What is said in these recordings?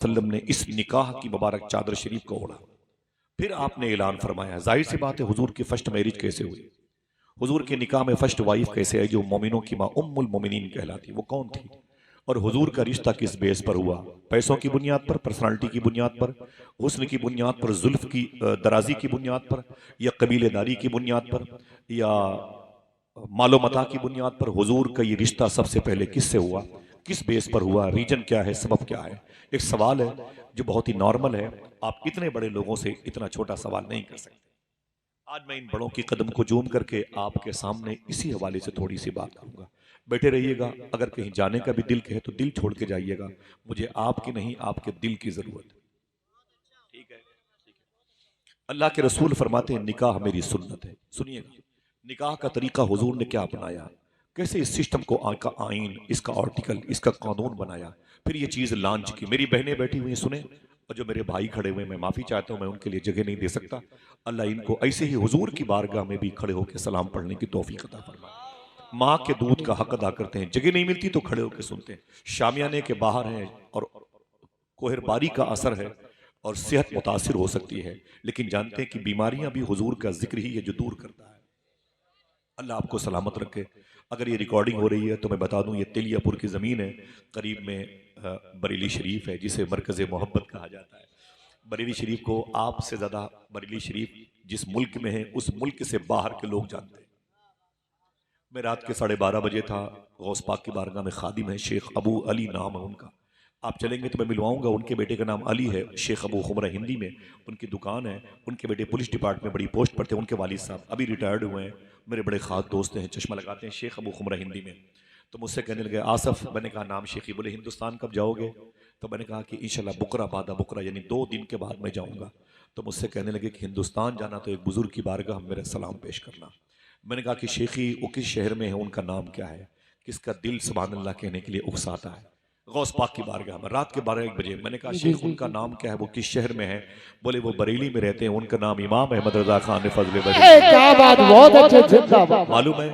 वसल्लम ने इस निकाह की मुबारक चादर शरीफ को ओढ़ा। फिर आपने ऐलान फरमाया, जाहिर सी बात है हुजूर की फर्स्ट मैरिज कैसे हुई, हुजूर के निकाह में फर्स्ट वाइफ कैसे आई जो मोमिनों की माँ उम्मुल मोमिनीन कहलाती, वो कौन थी, और हुजूर का रिश्ता किस बेस पर हुआ, पैसों की बुनियाद पर, पर्सनालिटी की बुनियाद पर, हुस्न की बुनियाद पर, जुल्फ की दराजी की बुनियाद पर, या कबीलेदारी की बुनियाद पर, या मालो मता की बुनियाद पर हुजूर का ये रिश्ता सबसे पहले किससे हुआ, किस बेस पर हुआ, रीजन क्या है, सबब क्या है। एक सवाल है जो बहुत ही नॉर्मल है, आप इतने बड़े लोगों से इतना छोटा सवाल नहीं कर सकते। आज मैं इन बड़ों की कदम को जूम करके आपके सामने इसी हवाले से थोड़ी सी बात करूंगा। बैठे रहिएगा, अगर कहीं जाने का भी दिल कहे तो दिल छोड़ के जाइएगा, मुझे आपकी नहीं आपके दिल की जरूरत है। ठीक है, ठीक है। अल्लाह के रसूल फरमाते हैं निकाह मेरी सुन्नत है। सुनिएगा निकाह का तरीका हुजूर ने क्या अपनाया, कैसे इस सिस्टम को का आइन, इसका आर्टिकल, इसका कानून बनाया, फिर ये चीज लॉन्च की। मेरी बहनें बैठी हुई हैं, सुने, और जो मेरे भाई खड़े हुए, मैं माफी चाहता हूं, मैं उनके लिए जगह नहीं दे सकता। अल्लाह इनको ऐसे ही हुजूर की बारगाह में भी खड़े होकर सलाम पढ़ने की तौफीक अता फरमाए। माँ के दूध का हक अदा करते हैं, जगह नहीं मिलती तो खड़े होकर सुनते हैं। शामियाने के बाहर हैं और कोहरबारी का असर है और सेहत मुतासिर हो सकती है, लेकिन जानते हैं कि बीमारियां भी हुजूर का जिक्र ही है जो दूर करता है। अल्लाह आपको सलामत रखे। अगर ये रिकॉर्डिंग हो रही है तो मैं बता दूं, ये तेलियापुर की ज़मीन है, करीब में बरेली शरीफ है जिसे मरकज़ मोहब्बत कहा जाता है। बरेली शरीफ को आपसे ज़्यादा बरेली शरीफ जिस मुल्क में है उस मुल्क से बाहर के लोग जानते हैं। मैं रात के 12:30 बजे था, गौस पाक की बारगाह में खादिम है, शेख अबू अली नाम है उनका। आप चलेंगे तो मैं मिलवाऊंगा, उनके बेटे का नाम अली है, शेख अबू खुमरा हिंदी में उनकी दुकान है। उनके बेटे पुलिस डिपार्टमेंट में बड़ी पोस्ट पर थे, उनके वालिद साहब अभी रिटायर्ड हुए हैं, मेरे बड़े खास दोस्त हैं, चश्मा लगाते हैं, शेख अबू खुमरा हिंदी में। तो मुझसे कहने लगे आसफ, मैंने कहा नाम शेखी, बोले हिंदुस्तान कब जाओगे, तो मैंने कहा कि इंशाल्लाह बुकरा बादा बुकरा, यानी 2 दिन के बाद मैं जाऊँगा। तो मुझसे कहने लगे कि हिंदुस्तान जाना तो एक बुजुर्ग की बारगाह में मेरा सलाम पेश करना। मैंने कहा कि शेखी वो किस शहर में है, उनका नाम क्या है, किसका दिल सुभान अल्लाह कहने के लिए उकसाता है। गौस पाक की बारगाह में रात के 12-1 बजे। मैंने कहा शेख उनका नाम क्या है, वो किस शहर में है, बोले वो बरेली में रहते हैं, उनका नाम इमाम अहमद रजा खान फजल बरेली। क्या बात, बहुत अच्छे, जिंदाबाद। मालूम है,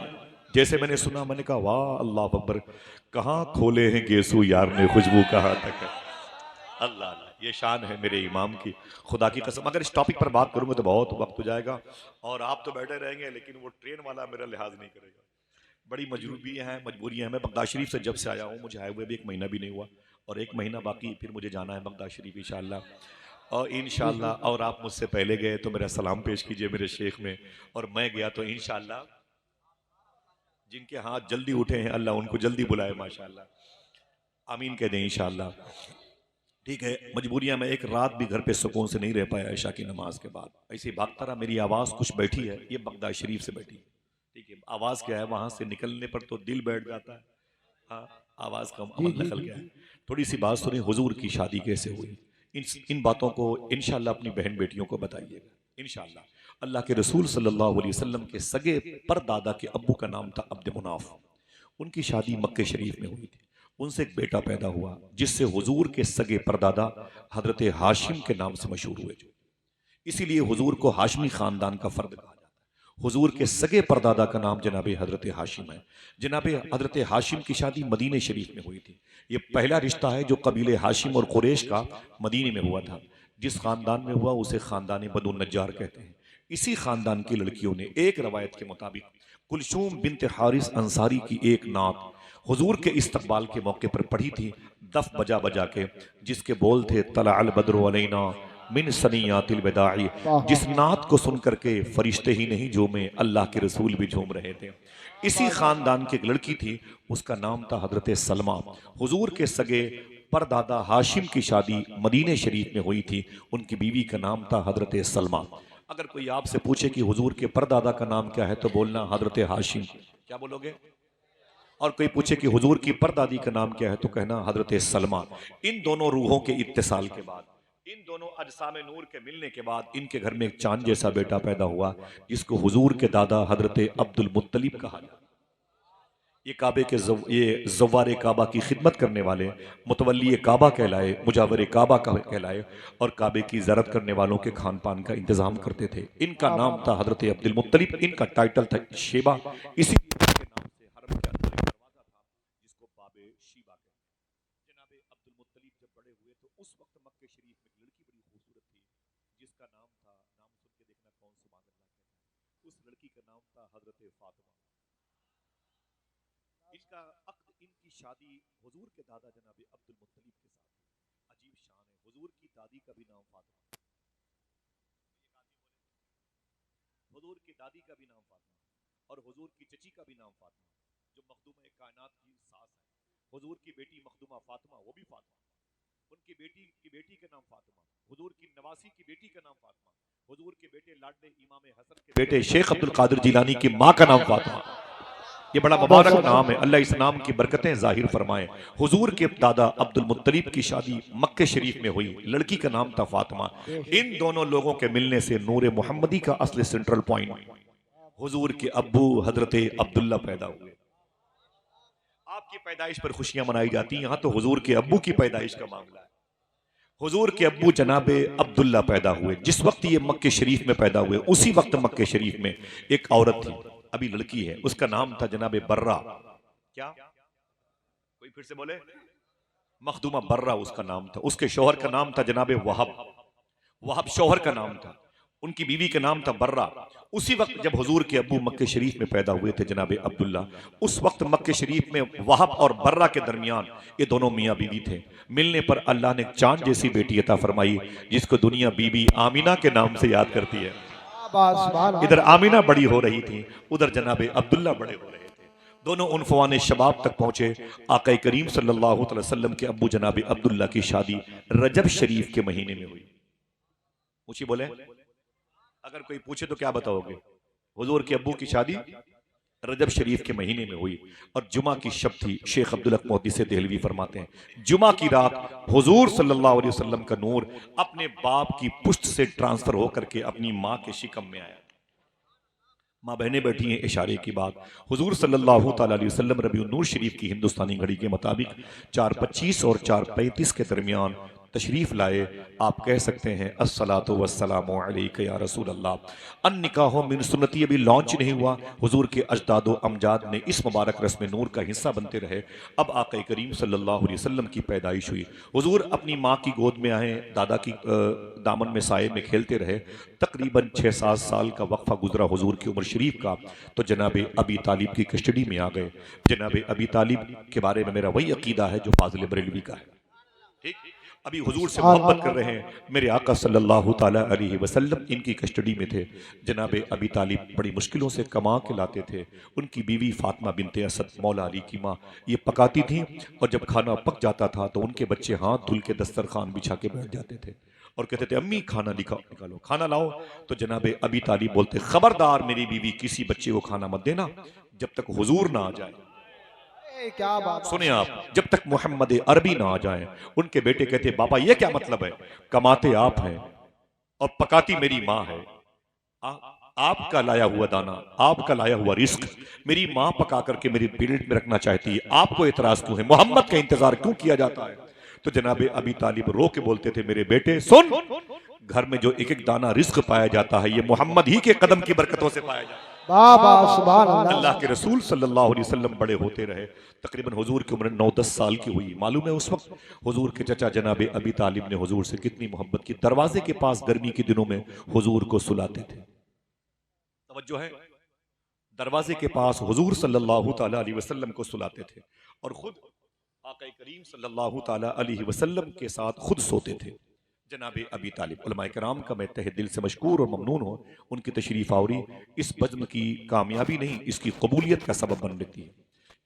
जैसे मैंने सुना मैंने कहा वाह अल्लाह अकबर, कहाँ खोले हैं गेसू यार ने खुशबू कहाँ तक है। अल्लाह अल्लाह, ये शान है मेरे इमाम की, खुदा की कसम। अगर इस टॉपिक पर बात करूंगा तो बहुत वक्त हो जाएगा और आप तो बैठे रहेंगे, लेकिन वो ट्रेन वाला मेरा लिहाज नहीं करेगा। बड़ी मजबूरियां हैं, मजबूरियां हैं। मैं बगदाद शरीफ से जब से आया हूँ, मुझे आए हुए भी 1 महीना भी नहीं हुआ, और 1 महीना बाकी, फिर मुझे जाना है बगदाद शरीफ इंशाअल्लाह। और इंशाअल्लाह, और आप मुझसे पहले गए तो मेरा सलाम पेश कीजिए मेरे शेख में, और मैं गया तो इंशाअल्लाह जिनके हाथ जल्दी उठे हैं अल्लाह उनको जल्दी बुलाए माशाअल्लाह, आमीन कह दें इंशाअल्लाह। ठीक है, मजबूरियां, मैं एक रात भी घर पे सुकून से नहीं रह पाया ईशा की नमाज के बाद, ऐसे ही भागता रहा। मेरी आवाज़ कुछ बैठी है, ये बगदाद शरीफ से बैठी, ठीक है, आवाज़ क्या है वहां से निकलने पर तो दिल बैठ जाता है। हाँ, आवाज़ का जी अमल जी निकल जी गया जी। है। थोड़ी सी बात सुनी, हुजूर की शादी कैसे हुई, इन बातों को इंशाल्लाह अपनी बहन बेटियों को बताइएगा इंशाल्लाह। अल्लाह के रसूल सल्लल्लाहु अलैहि वसल्लम के सगे परदादा के अब्बू का नाम था अब्द मुनाफ। उनकी शादी मक्के शरीफ में हुई थी, उनसे एक बेटा पैदा हुआ जिससे हुजूर के सगे परदादा हजरत हाशिम के नाम से मशहूर हुए। जो इसीलिए हुजूर को हाशमी खानदान का फर्द कहा जाता है। हुजूर के सगे परदादा का नाम जनाब हजरत हाशिम है। जनाब हजरत हाशिम की शादी मदीने शरीफ में हुई थी। ये पहला रिश्ता है जो कबीले हाशिम और कुरैश का मदीने में हुआ था। जिस खानदान में हुआ उसे खानदान बनु नज्जार कहते हैं। इसी खानदान की लड़कियों ने एक रवायत के मुताबिक कुलसूम बिनत हारिस अंसारी की एक नात हुजूर के इस्तकबाल के मौके पर पढ़ी थी, दफ बजा बजा के, जिसके बोल थे तला अल बद्र अलैना मिन सनियातिल विदाई। जिस नात को सुन करके फरिश्ते ही नहीं झूमे, अल्लाह के रसूल भी झूम रहे थे। इसी खानदान की एक लड़की थी, उसका नाम था हजरत सलमा। हुजूर के सगे परदादा हाशिम की शादी मदीने शरीफ में हुई थी, उनकी बीवी का नाम था हजरत सलमा। अगर कोई आपसे पूछे कि हुजूर के परदादा का नाम क्या है तो बोलना हजरत हाशिम, क्या बोलोगे? और कोई पूछे कि हुजूर की परदादी का नाम क्या है तो कहना हजरत सलमा। इन दोनों रूहों के इत्तिसाल के बाद, इन दोनों अजसाम नूर के मिलने के बाद इनके घर में एक चांद जैसा बेटा पैदा हुआ, जिसको हुजूर के दादा हजरत अब्दुल मुत्तलिब कहा जाता। ये काबे के ये जव्वार काबा की खिदमत करने वाले मुतवल्ली काबा कहलाए, मुजावर काबा कहलाए, और काबे की ज़रत करने वालों के खान पान का इंतजाम करते थे। इनका नाम था हजरत अब्दुल मुत्तलिब, इनका टाइटल था शेबा। इसी के नाम से हरम के अंदर एक दरवाजा था जिसको बाबे शीबा कहते हैं। जनाबे अब्दुल मुत्तलिब जब बड़े हुए तो उस वक्त मक्के शरीफ में एक लड़की बड़ी खूबसूरत थी जिसका नाम था, नाम सुन के देखना कौन सुभान अल्लाह कहता है, उस लड़की का नाम था हजरत फातिमा। इनका अक्द, इनकी शादी हुजूर के दादा जनाब अब्दुल मुत्तलिब के साथ हुई। अजीब शान है, हुजूर की दादी का भी नाम फातिमा, हुजूर की दादी का भी नाम फातिमा और हुजूर की चची का भी नाम फातिमा, जो मखदूम कायनात की सास है। हुजूर की बेटी मखदूमा फातिमा, वो भी फातिमा, उनकी बेटी की बेटी का नाम फातिमा, हुजूर की नवासी की बेटी का नाम फातिमा, हुजूर के बेटे लाडले इमाम हसन के बेटे शेख अब्दुल कादिर जिलानी की माँ का नाम फातिमा। ये बड़ा मुबारक नाम है, अल्लाह इस नाम की बरकतें जाहिर फरमाए। हुजूर के दादा अब्दुल मुत्तलिब की शादी मक्के शरीफ में हुई, लड़की का नाम था फातिमा। इन दोनों लोगों के मिलने से नूर मोहम्मदी का असली सेंट्रल पॉइंट हुजूर के अब्बू हजरत अब्दुल्ला पैदा हुए। आपकी पैदाइश पर खुशियां मनाई जाती हैं, यहां तो हुजूर के अब्बू की पैदाइश का मामला है। हुजूर के अब्बू जनाबे अब्दुल्ला पैदा हुए। जिस वक्त ये मक्के शरीफ में पैदा हुए, उसी वक्त मक्के शरीफ में एक औरत थी, अभी लड़की है, उसका नाम था जनाबे बर्रा। क्या कोई फिर से बोले? मखदूमा बर्रा उसका नाम था। उसके शौहर का नाम था जनाबे वहाब, वहाब शौहर का नाम था। उनकी बीवी का नाम था बर्रा। उसी वक्त जब हुजूर के अब्बू मक्के शरीफ में पैदा हुए थे जनाबे अब्दुल्ला, उस वक्त मक्के शरीफ में वहाब और बर्रा के दरमियान ये दोनों मियाँ बीवी थे। मिलने पर अल्लाह ने चांद जैसी बेटी अता फरमाई, जिसको दुनिया बीबी आमीना के नाम से याद करती है। इधर आमीना बड़ी हो रही थी, उधर जनाबे अब्दुल्ला बड़े हो रहे थे। दोनों उनफवाने शबाब तक पहुंचे। आका करीम सल्लल्लाहु अलैहि वसल्लम के अब्बू जनाबे अब्दुल्ला की शादी रजब शरीफ के महीने में हुई। ऊंची बोले, अगर कोई पूछे तो क्या बताओगे? हुजूर के अब्बू की शादी रजब शरीफ के महीने में हुई और जुमा की शब थी। शेख अब्दुल हक मोहद्दिस देहलवी फरमाते हैं, जुमा की रात हुजूर सल्लल्लाहु अलैहि वसल्लम का नूर अपने बाप की पुश्त से ट्रांसफर होकर के अपनी माँ के शिकम में आया। माँ बहनें बैठी हैं, इशारे की बात। हुजूर सल्लल्लाहु अलैहि वसल्लम रबीउन नूर शरीफ की हिंदुस्तानी घड़ी के मुताबिक 4:25 और 4:35 के दरमियान तशरीफ लाए। आप कह सकते हैं अस्सलातु वस्सलामु अलैका या रसूल अल्लाह। अन निकाहो मिन सुन्नती अभी लॉन्च नहीं हुआ। हुजूर के अजदादो अमजाद ने इस मुबारक रस्म नूर का हिस्सा बनते रहे। अब आका करीम सल्लल्लाहु अलैहि वसल्लम की पैदाइश हुई। हुजूर अपनी माँ की गोद में आए, दादा की दामन में साए में खेलते रहे। तकरीबन 6-7 साल का वक्फा गुजरा हुजूर की उम्र शरीफ का, तो जनाबे अबी तालिब की कस्टडी में आ गए। जनाबे अबी तालिब के बारे में मेरा वही अकीदा है जो फाजिल बरेलवी का है। ठीक, अभी हुजूर से मोहब्बत कर रहे हैं, मेरे आका सल्लल्लाहु ताला अलैहि वसल्लम इनकी कस्टडी में थे। जनाबे अबी तालिब बड़ी मुश्किलों से कमा के लाते थे। उनकी बीवी फातिमा बिनते असद मौला अली की माँ ये पकाती थी, और जब खाना पक जाता था तो उनके बच्चे हाथ धुल के दस्तरखान बिछा के बैठ जाते थे और कहते थे अम्मी खाना निकालो, खाना लाओ। तो जनाबे अबी तालिब बोलते, खबरदार मेरी बीवी किसी बच्चे को खाना मत देना जब तक हुजूर ना आ जाए। क्या बात सुने आप, जब तक मोहम्मद अरबी ना आ जाए। उनके बेटे कहते, बाबा ये क्या मतलब है? कमाते आप हैं और पकाती मेरी माँ है। आपका लाया हुआ दाना, आपका लाया हुआ रिस्क मेरी माँ पका करके मेरी प्लेट में रखना चाहती है, आपको एतराज क्यों है? मोहम्मद का इंतजार क्यों किया जाता है? तो जनाबे अबी तालिब रो के बोलते थे, मेरे बेटे सुन, घर में जो एक एक दाना रिस्क पाया जाता है ये मोहम्मद ही के कदम की बरकतों से पाया जाता है। अल्लाह के रसूल सल्लल्लाहु अलैहि वसल्लम बड़े होते रहे। तकरीबन हुजूर की उम्र 9-10 साल की हुई। मालूम है उस वक्त हुजूर के चचा जनाबे अबी तालिब ने हुजूर से कितनी मोहब्बत की। दरवाजे के पास गर्मी के दिनों में हुजूर को सुलाते थे। तवज्जो है, दरवाजे के पास हुजूर सल्लल्लाहु ताला अलैहि वसल्लम को सुलाते थे और खुद आका करीम सल्लल्लाहु ताला अलैहि वसल्लम के साथ खुद सोते थे। जनाबे अबी तालिब, उलमाए कराम का मैं तहे दिल से मशकूर और ममनून हूँ। उनकी तशरीफ आवरी इस बज़्म की कामयाबी नहीं, इसकी कबूलियत का सबब बन लेती है।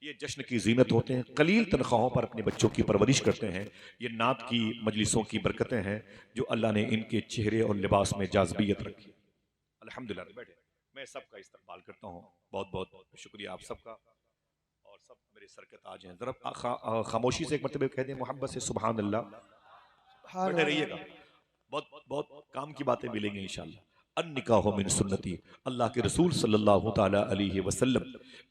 ये जश्न की जीनत होते हैं, कलील तनख्वाहों पर अपने बच्चों की परवरिश करते हैं। ये नात की मजलिसों की बरकतें हैं जो अल्लाह ने इनके चेहरे और लिबास में जाज़बियत रखी। अल्हम्दुलिल्लाह। बैठे, मैं सबका इस्तकबाल करता हूँ। बहुत बहुत शुक्रिया आप सबका, और सब मेरे सर के ताज हैं। जरा खामोशी से एक मरतबा कह दें मोहब्बत से सुभान अल्लाह। बैठे रहिएगा, बहुत बहुत काम की बातें मिलेंगी इंशाअल्लाह। अन निकाहो मिन सुन्नती। अल्लाह के रसूल सल्लल्लाहु ताला अलैहि वसल्लम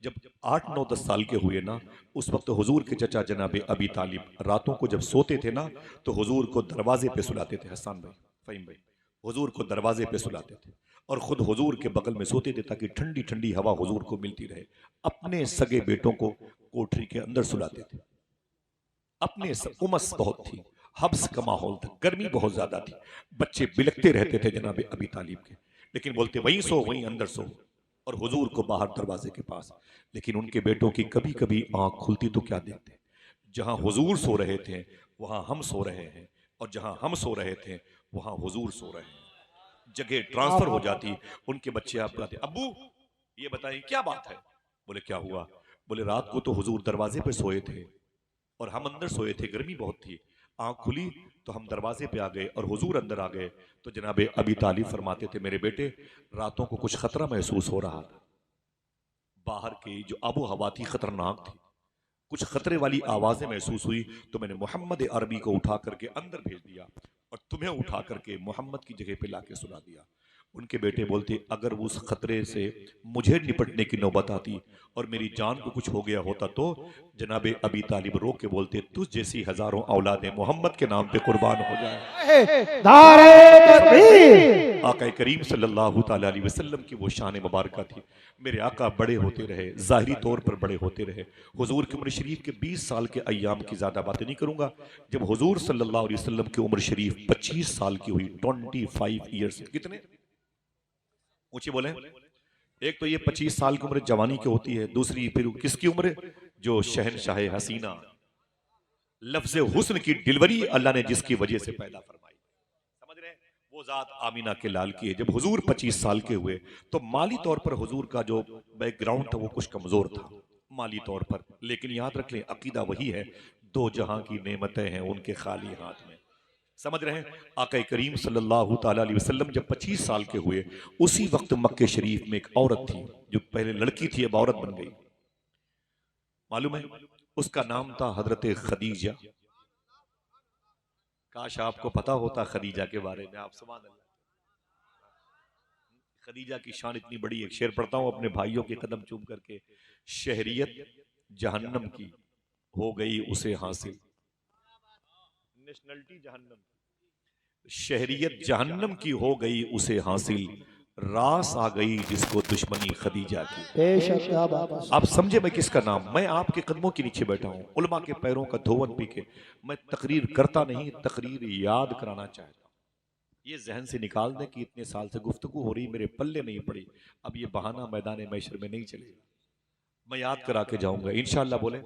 जब 8-9-10 साल के हुए ना, उस वक्त हुजूर के चचा जनाबे अबी तालिब रातों को जब सोते थे ना, तो हुजूर को दरवाजे पे सुलाते थे। हसन भाई, फहीम भाई, हुजूर को दरवाजे पे सुलाते थे और खुद हुजूर के बगल में सोते थे ताकि ठंडी ठंडी हवा हुजूर को मिलती रहे। अपने सगे बेटों को कोठरी के अंदर सुलाते थे। अपने उमस बहुत थी, हब्स का माहौल था, गर्मी बहुत ज्यादा थी, बच्चे बिलखते रहते थे जनाब अबी तालिब के, लेकिन बोलते वहीं सो वहीं अंदर सो, और हुजूर को बाहर दरवाजे के पास। लेकिन उनके बेटों की कभी कभी आंख खुलती तो क्या देखते, जहां हुजूर सो रहे थे वहां हम सो रहे हैं, और जहां हम सो रहे थे वहां हुजूर सो रहे हैं, जगह क्या ट्रांसफर हो बात जाती। उनके बच्चे आप कहते, अब्बू ये बताइए क्या बात है। बोले क्या हुआ। बोले रात को तो हुजूर दरवाजे पे सोए थे और हम अंदर सोए थे, गर्मी बहुत थी, आंख खुली तो हम दरवाजे पे आ गए और हुजूर अंदर आ गए। तो जनाबे अबी तालिब फरमाते थे मेरे बेटे, रातों को कुछ खतरा महसूस हो रहा था, बाहर की जो आबो हवा थी खतरनाक थी, कुछ खतरे वाली आवाजें महसूस हुई, तो मैंने मोहम्मद अरबी को उठा करके अंदर भेज दिया और तुम्हें उठा करके मोहम्मद की जगह पे लाके सुला दिया। उनके बेटे बोलते अगर उस खतरे से मुझे निपटने की नौबत आती और मेरी जान को कुछ हो गया होता तो जनाबे अबी तालिब रो के बोलते तुझ जैसी हजारों औलादें मोहम्मद के नाम पे कुर्बान हो जाए। नारे तकबीर। आका करीम सल्लल्लाहु ताला अलैहि वसल्लम की वो शान मुबारक थी। मेरे आका बड़े होते रहे, ज़ाहिरी तौर पर बड़े होते रहे। हुजूर की उम्र शरीफ के 20 साल के अय्याम की ज़्यादा बातें नहीं करूंगा। जब हुजूर सल्लल्लाहु अलैहि वसल्लम की उम्र शरीफ 25 साल की हुई, 25 ईयर्स, कितने ऊंची बोले। एक तो ये 25 साल की उम्र जवानी की होती है, दूसरी फिर किसकी उम्र, जो शहनशाह हसीना, लफ्ज हुस्न की डिलीवरी अल्लाह ने जिसकी वजह से पैदा फरमाई, समझ रहे हैं, वो जात आमीना के लाल की है। जब हुजूर 25 साल के हुए तो माली तौर पर हुजूर का जो बैकग्राउंड था वो कुछ कमजोर था माली तौर पर, लेकिन याद रख लें अकीदा वही है, दो जहां की नेमतें हैं उनके खाली हाथ में, समझ रहे हैं। आका करीम सल्लल्लाहु ताला अलैहि वसल्लम जब 25 साल के हुए, उसी वक्त मक्के शरीफ में एक औरत थी जो पहले लड़की थी अब औरत बन गई, मालूम है, उसका नाम था हजरत खदीजा। काश आपको पता होता खदीजा के बारे में, आप सुभान अल्लाह। खदीजा की शान इतनी बड़ी, एक शेर पढ़ता हूं अपने भाइयों के कदम चूम करके, शहरियत जहन्नम की हो गई उसे हासिल, नेशनलिटी जहन्नम, शहरियत जहन्नम की हो गई उसे हासिल, रास आ गई जिसको दुश्मनी खदीजा की। बेशक क्या बात है। आप समझे मैं किसका नाम, मैं आपके कदमों के नीचे बैठा हूं, उलमा के पैरों का धोवन पी के। मैं तकरीर करता नहीं, तकरीर याद कराना चाहता हूं। ये जहन से निकाल दें कि इतने साल से गुफ्तगू हो रही, मेरे पल्ले नहीं पड़ी, अब ये बहाना मैदान मैशर में नहीं चलेगा, मैं याद करा के जाऊंगा इंशाअल्लाह। बोले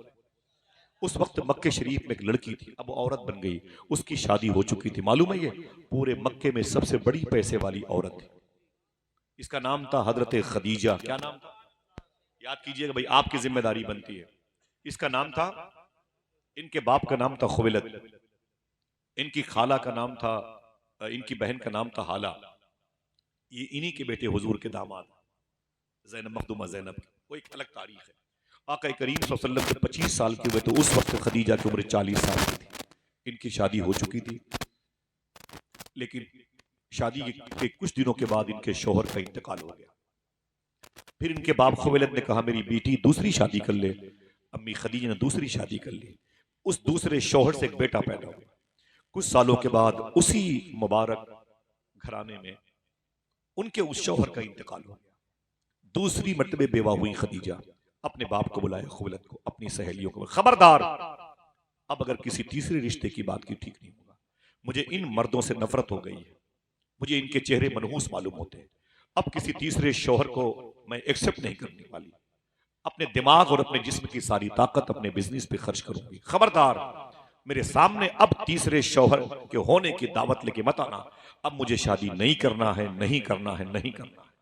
उस वक्त मक्के शरीफ में एक लड़की थी, अब औरत बन गई, उसकी शादी हो चुकी थी, मालूम है ये पूरे मक्के में सबसे बड़ी पैसे वाली औरत थी, इसका नाम था हजरत खदीजा। क्या नाम था, याद कीजिएगा भाई, आपकी जिम्मेदारी बनती है। इसका नाम था, इनके बाप का नाम था खुवैलद, इनकी खाला का नाम था, इनकी बहन का नाम था हाला, ये इन्हीं के बेटे हुजूर के दामाद ज़ैनब मखदूमा ज़ैनब, वो एक अलग तारीख है। आका करीम सल्लल्लाहु अलैहि वसल्लम जब 25 साल के हुए तो उस वक्त खदीजा की उम्र 40 साल की थी, इनकी शादी हो चुकी थी, लेकिन शादी के कुछ दिनों के बाद इनके शौहर का इंतकाल हो गया। फिर इनके बाप खुवैलद ने कहा मेरी बेटी दूसरी शादी कर ले, अम्मी खदीजा ने दूसरी शादी कर ली, उस दूसरे शौहर से एक बेटा पैदा हुआ। कुछ सालों के बाद उसी मुबारक घराने में उनके उस शौहर का इंतकाल हो गया। दूसरी मर्तबे बेवा हुई खदीजा, अपने बाप को बुलाया खुवैलद को, अपनी सहेलियों को, खबरदार अब अगर किसी तीसरे रिश्ते की बात की ठीक नहीं होगा, मुझे इन मर्दों से नफरत हो गई है, मुझे इनके चेहरे मनहूस मालूम होते हैं, अब किसी तीसरे शौहर को मैं एक्सेप्ट नहीं करने वाली, अपने दिमाग और अपने जिस्म की सारी ताकत अपने बिजनेस पे खर्च करूंगी, खबरदार मेरे सामने अब तीसरे शौहर के होने की दावत लेके मत आना, अब मुझे शादी नहीं करना है, नहीं करना है, नहीं करना है।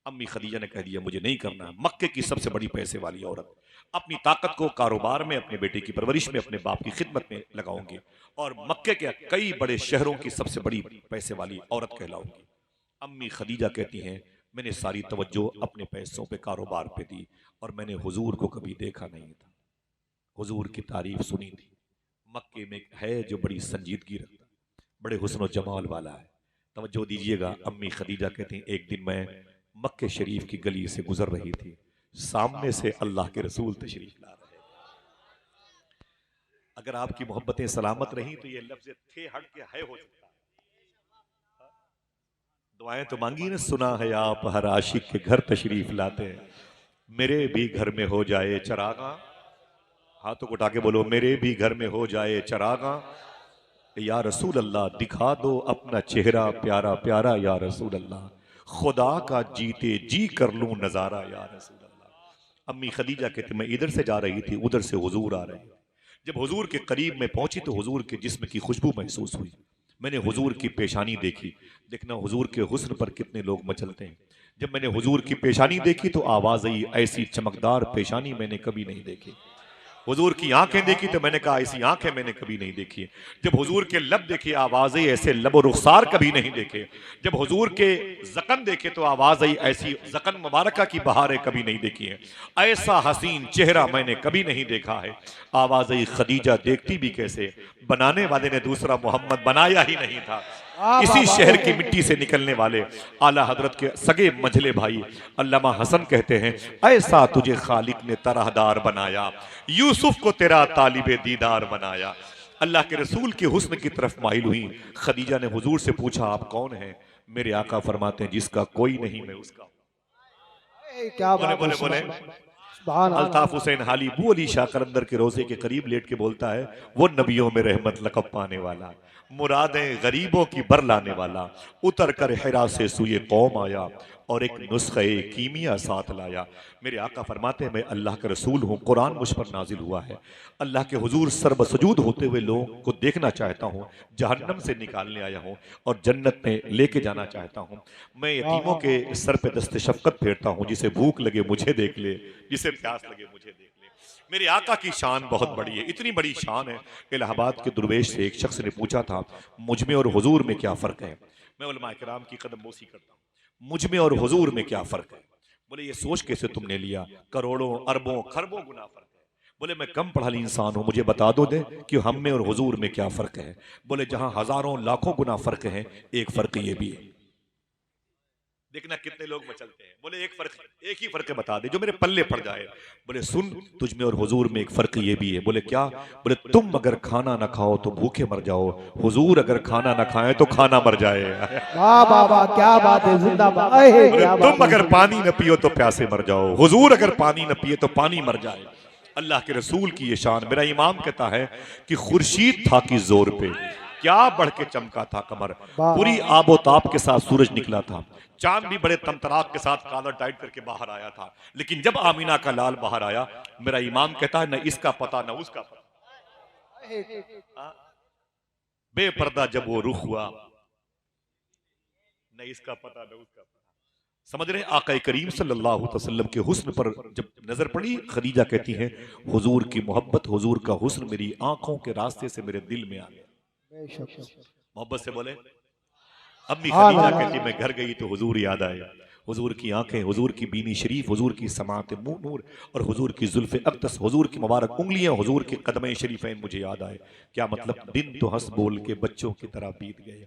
अम्मी खदीजा ने कह दिया मुझे नहीं करना है। मक्के की सबसे बड़ी पैसे वाली औरत, अपनी ताकत को कारोबार में, अपने बेटे की परवरिश में, अपने बाप की खिदमत में लगाऊंगी और मक्के के कई बड़े शहरों की सबसे बड़ी पैसे वाली औरत कहलाऊंगी। अम्मी खदीजा कहती हैं मैंने सारी तवज्जो अपने पैसों पे, कारोबार पे दी और मैंने हुजूर को कभी देखा नहीं था, हुजूर की तारीफ सुनी थी। मक्के में है जो बड़ी संजीदगी रखता, बड़े हुस्न और जमाल वाला है। तवज्जो दीजिएगा, अम्मी खदीजा कहती हैं एक दिन मैं मक्के शरीफ की गली से गुजर रही थी, सामने से अल्लाह के रसूल तशरीफ ला रहे थे। अगर आपकी मोहब्बतें सलामत रही तो ये लफ्ज थे हट के है हो सकता है। दुआएं तो मांगी ना, सुना है आप हर आशिक के घर तशरीफ लाते हैं, मेरे भी घर में हो जाए चरागा, हाथों को उठा के बोलो मेरे भी घर में हो जाए चरागा, या रसूल अल्लाह दिखा दो अपना चेहरा प्यारा प्यारा या रसूल अल्लाह, खुदा का जीते जी कर लूं नजारा या रसूल अल्लाह। अम्मी खदीजा कहती मैं इधर से जा रही थी, उधर से हुजूर आ रहे थे। जब हुजूर के करीब में पहुंची तो हुजूर के जिस्म की खुशबू महसूस हुई। मैंने हुजूर की पेशानी देखी, देखना हुजूर के हुस्न पर कितने लोग मचलते हैं। जब मैंने हुजूर की पेशानी देखी तो आवाज आई, ऐसी चमकदार पेशानी मैंने कभी नहीं देखी। हुजूर की आंखें देखी तो मैंने कहा ऐसी आंखें मैंने कभी नहीं देखी। जब हुजूर के लब देखे आवाज आई, ऐसे लब और रुखसार कभी नहीं देखे। जब हुजूर के जकन देखे तो आवाज आई, ऐसी जकन मुबारका की बहारें कभी नहीं देखी है। ऐसा हसीन चेहरा मैंने कभी नहीं देखा है। आवाज आई, खदीजा देखती भी कैसे, बनाने वाले ने दूसरा मोहम्मद बनाया ही नहीं था। इसी शहर की मिट्टी से निकलने वाले आला हजरत के सगे मंझले भाई अल्लामा हसन कहते हैं, ऐसा तुझे खालिक ने तरहदार बनाया, यूसुफ को तेरा तालिबे दीदार बनाया। अल्लाह के रसूल के हुस्न की तरफ माइल हुई। खदीजा ने हुजूर से पूछा, आप कौन हैं? मेरे आका फरमाते हैं, जिसका कोई नहीं मैं उसका। क्या बोले बोले बोले अल्ताफ हुसैन हाली बू अली शाह करंदर के रोजे के करीब लेट के बोलता है, वो नबियों में रहमत लकब पाने वाला, मुरादें गरीबों की बर लाने वाला, उतर कर हिरा से सुए कौम आया और एक नुस्खे कीमिया साथ लाया। मेरे आका फरमाते हैं, मैं अल्लाह का रसूल हूँ, कुरान मुझ पर नाजिल हुआ है। अल्लाह के हुजूर सर्वसजूद होते हुए लोगों को देखना चाहता हूँ, जहन्नम से निकालने आया हूँ और जन्नत में लेके जाना चाहता हूँ। मैं यतीमों के सर पे दस्ते शफकत फेरता हूँ, जिसे भूख लगे मुझे देख ले, जिसे प्यास लगे मुझे देख ले। मेरे आका की शान बहुत बड़ी है, इतनी बड़ी शान है। इलाहाबाद के दुर्वेश से एक शख्स ने पूछा था, मुझ में और हुजूर में क्या फर्क है? मैं उलमा किराम की कदम बोसी करता हूँ, मुझ में और हुजूर में क्या फर्क है? बोले ये सोच कैसे तुमने लिया, करोड़ों अरबों खरबों गुना फर्क है। बोले मैं कम पढ़ा इंसान हूं, मुझे बता दो दे कि हम में और हुजूर में क्या फर्क है। बोले जहां हजारों लाखों गुना फर्क है, एक फर्क ये भी है। देखना कितने लोग मचलते हैं। बोले एक फर्क, एक ही फर्क बता दे जो मेरे पल्ले पड़ जाए। बोले सुन, तुझ में और हुजूर में एक फर्क ये भी है। बोले क्या? बोले तुम अगर खाना ना खाओ तो भूखे मर जाओ, हुजूर अगर खाना ना खाए तो खाना मर जाए। वाह वाह वाह, क्या बात है, जिंदाबाद। तुम अगर पानी न पियो तो प्यासे मर जाओ, हुजूर अगर पानी न पिए तो पानी मर जाए। अल्लाह के रसूल की ये शान। मेरा इमाम कहता है कि खुर्शीद था कि जोर पे क्या बढ़ के चमका था कमर, पूरी आबोताब के साथ सूरज निकला था, चांद भी बड़े तमतराक के साथ कॉलर टाइट करके बाहर आया था। लेकिन जब आमीना का लाल बाहर आया, मेरा इमाम कहता है न इसका पता न उसका पता, बेपर्दा जब वो रुख हुआ, न इसका पता न उसका पता। समझ रहे? आका करीम सल्लल्लाहु अलैहि वसल्लम के हुस्न पर जब नजर पड़ी, खदीजा कहती हैं हुजूर की मोहब्बत, हुजूर का हुस्न मेरी आंखों के रास्ते से मेरे दिल में आ गया। मोहब्बत से बोले। अम्मी खदीजा कहती मैं घर गई तो हुजूर याद आया, हुजूर की आंखें, हुजूर की बीनी शरीफ, हुजूर की समात मुंह नूर और हुजूर की जुल्फे अक़दस, हुजूर की मुबारक उंगलियां, हुजूर के कदमे शरीफैन मुझे याद आए। क्या मतलब? दिन तो हंस बोल के बच्चों की तरह बीत गए,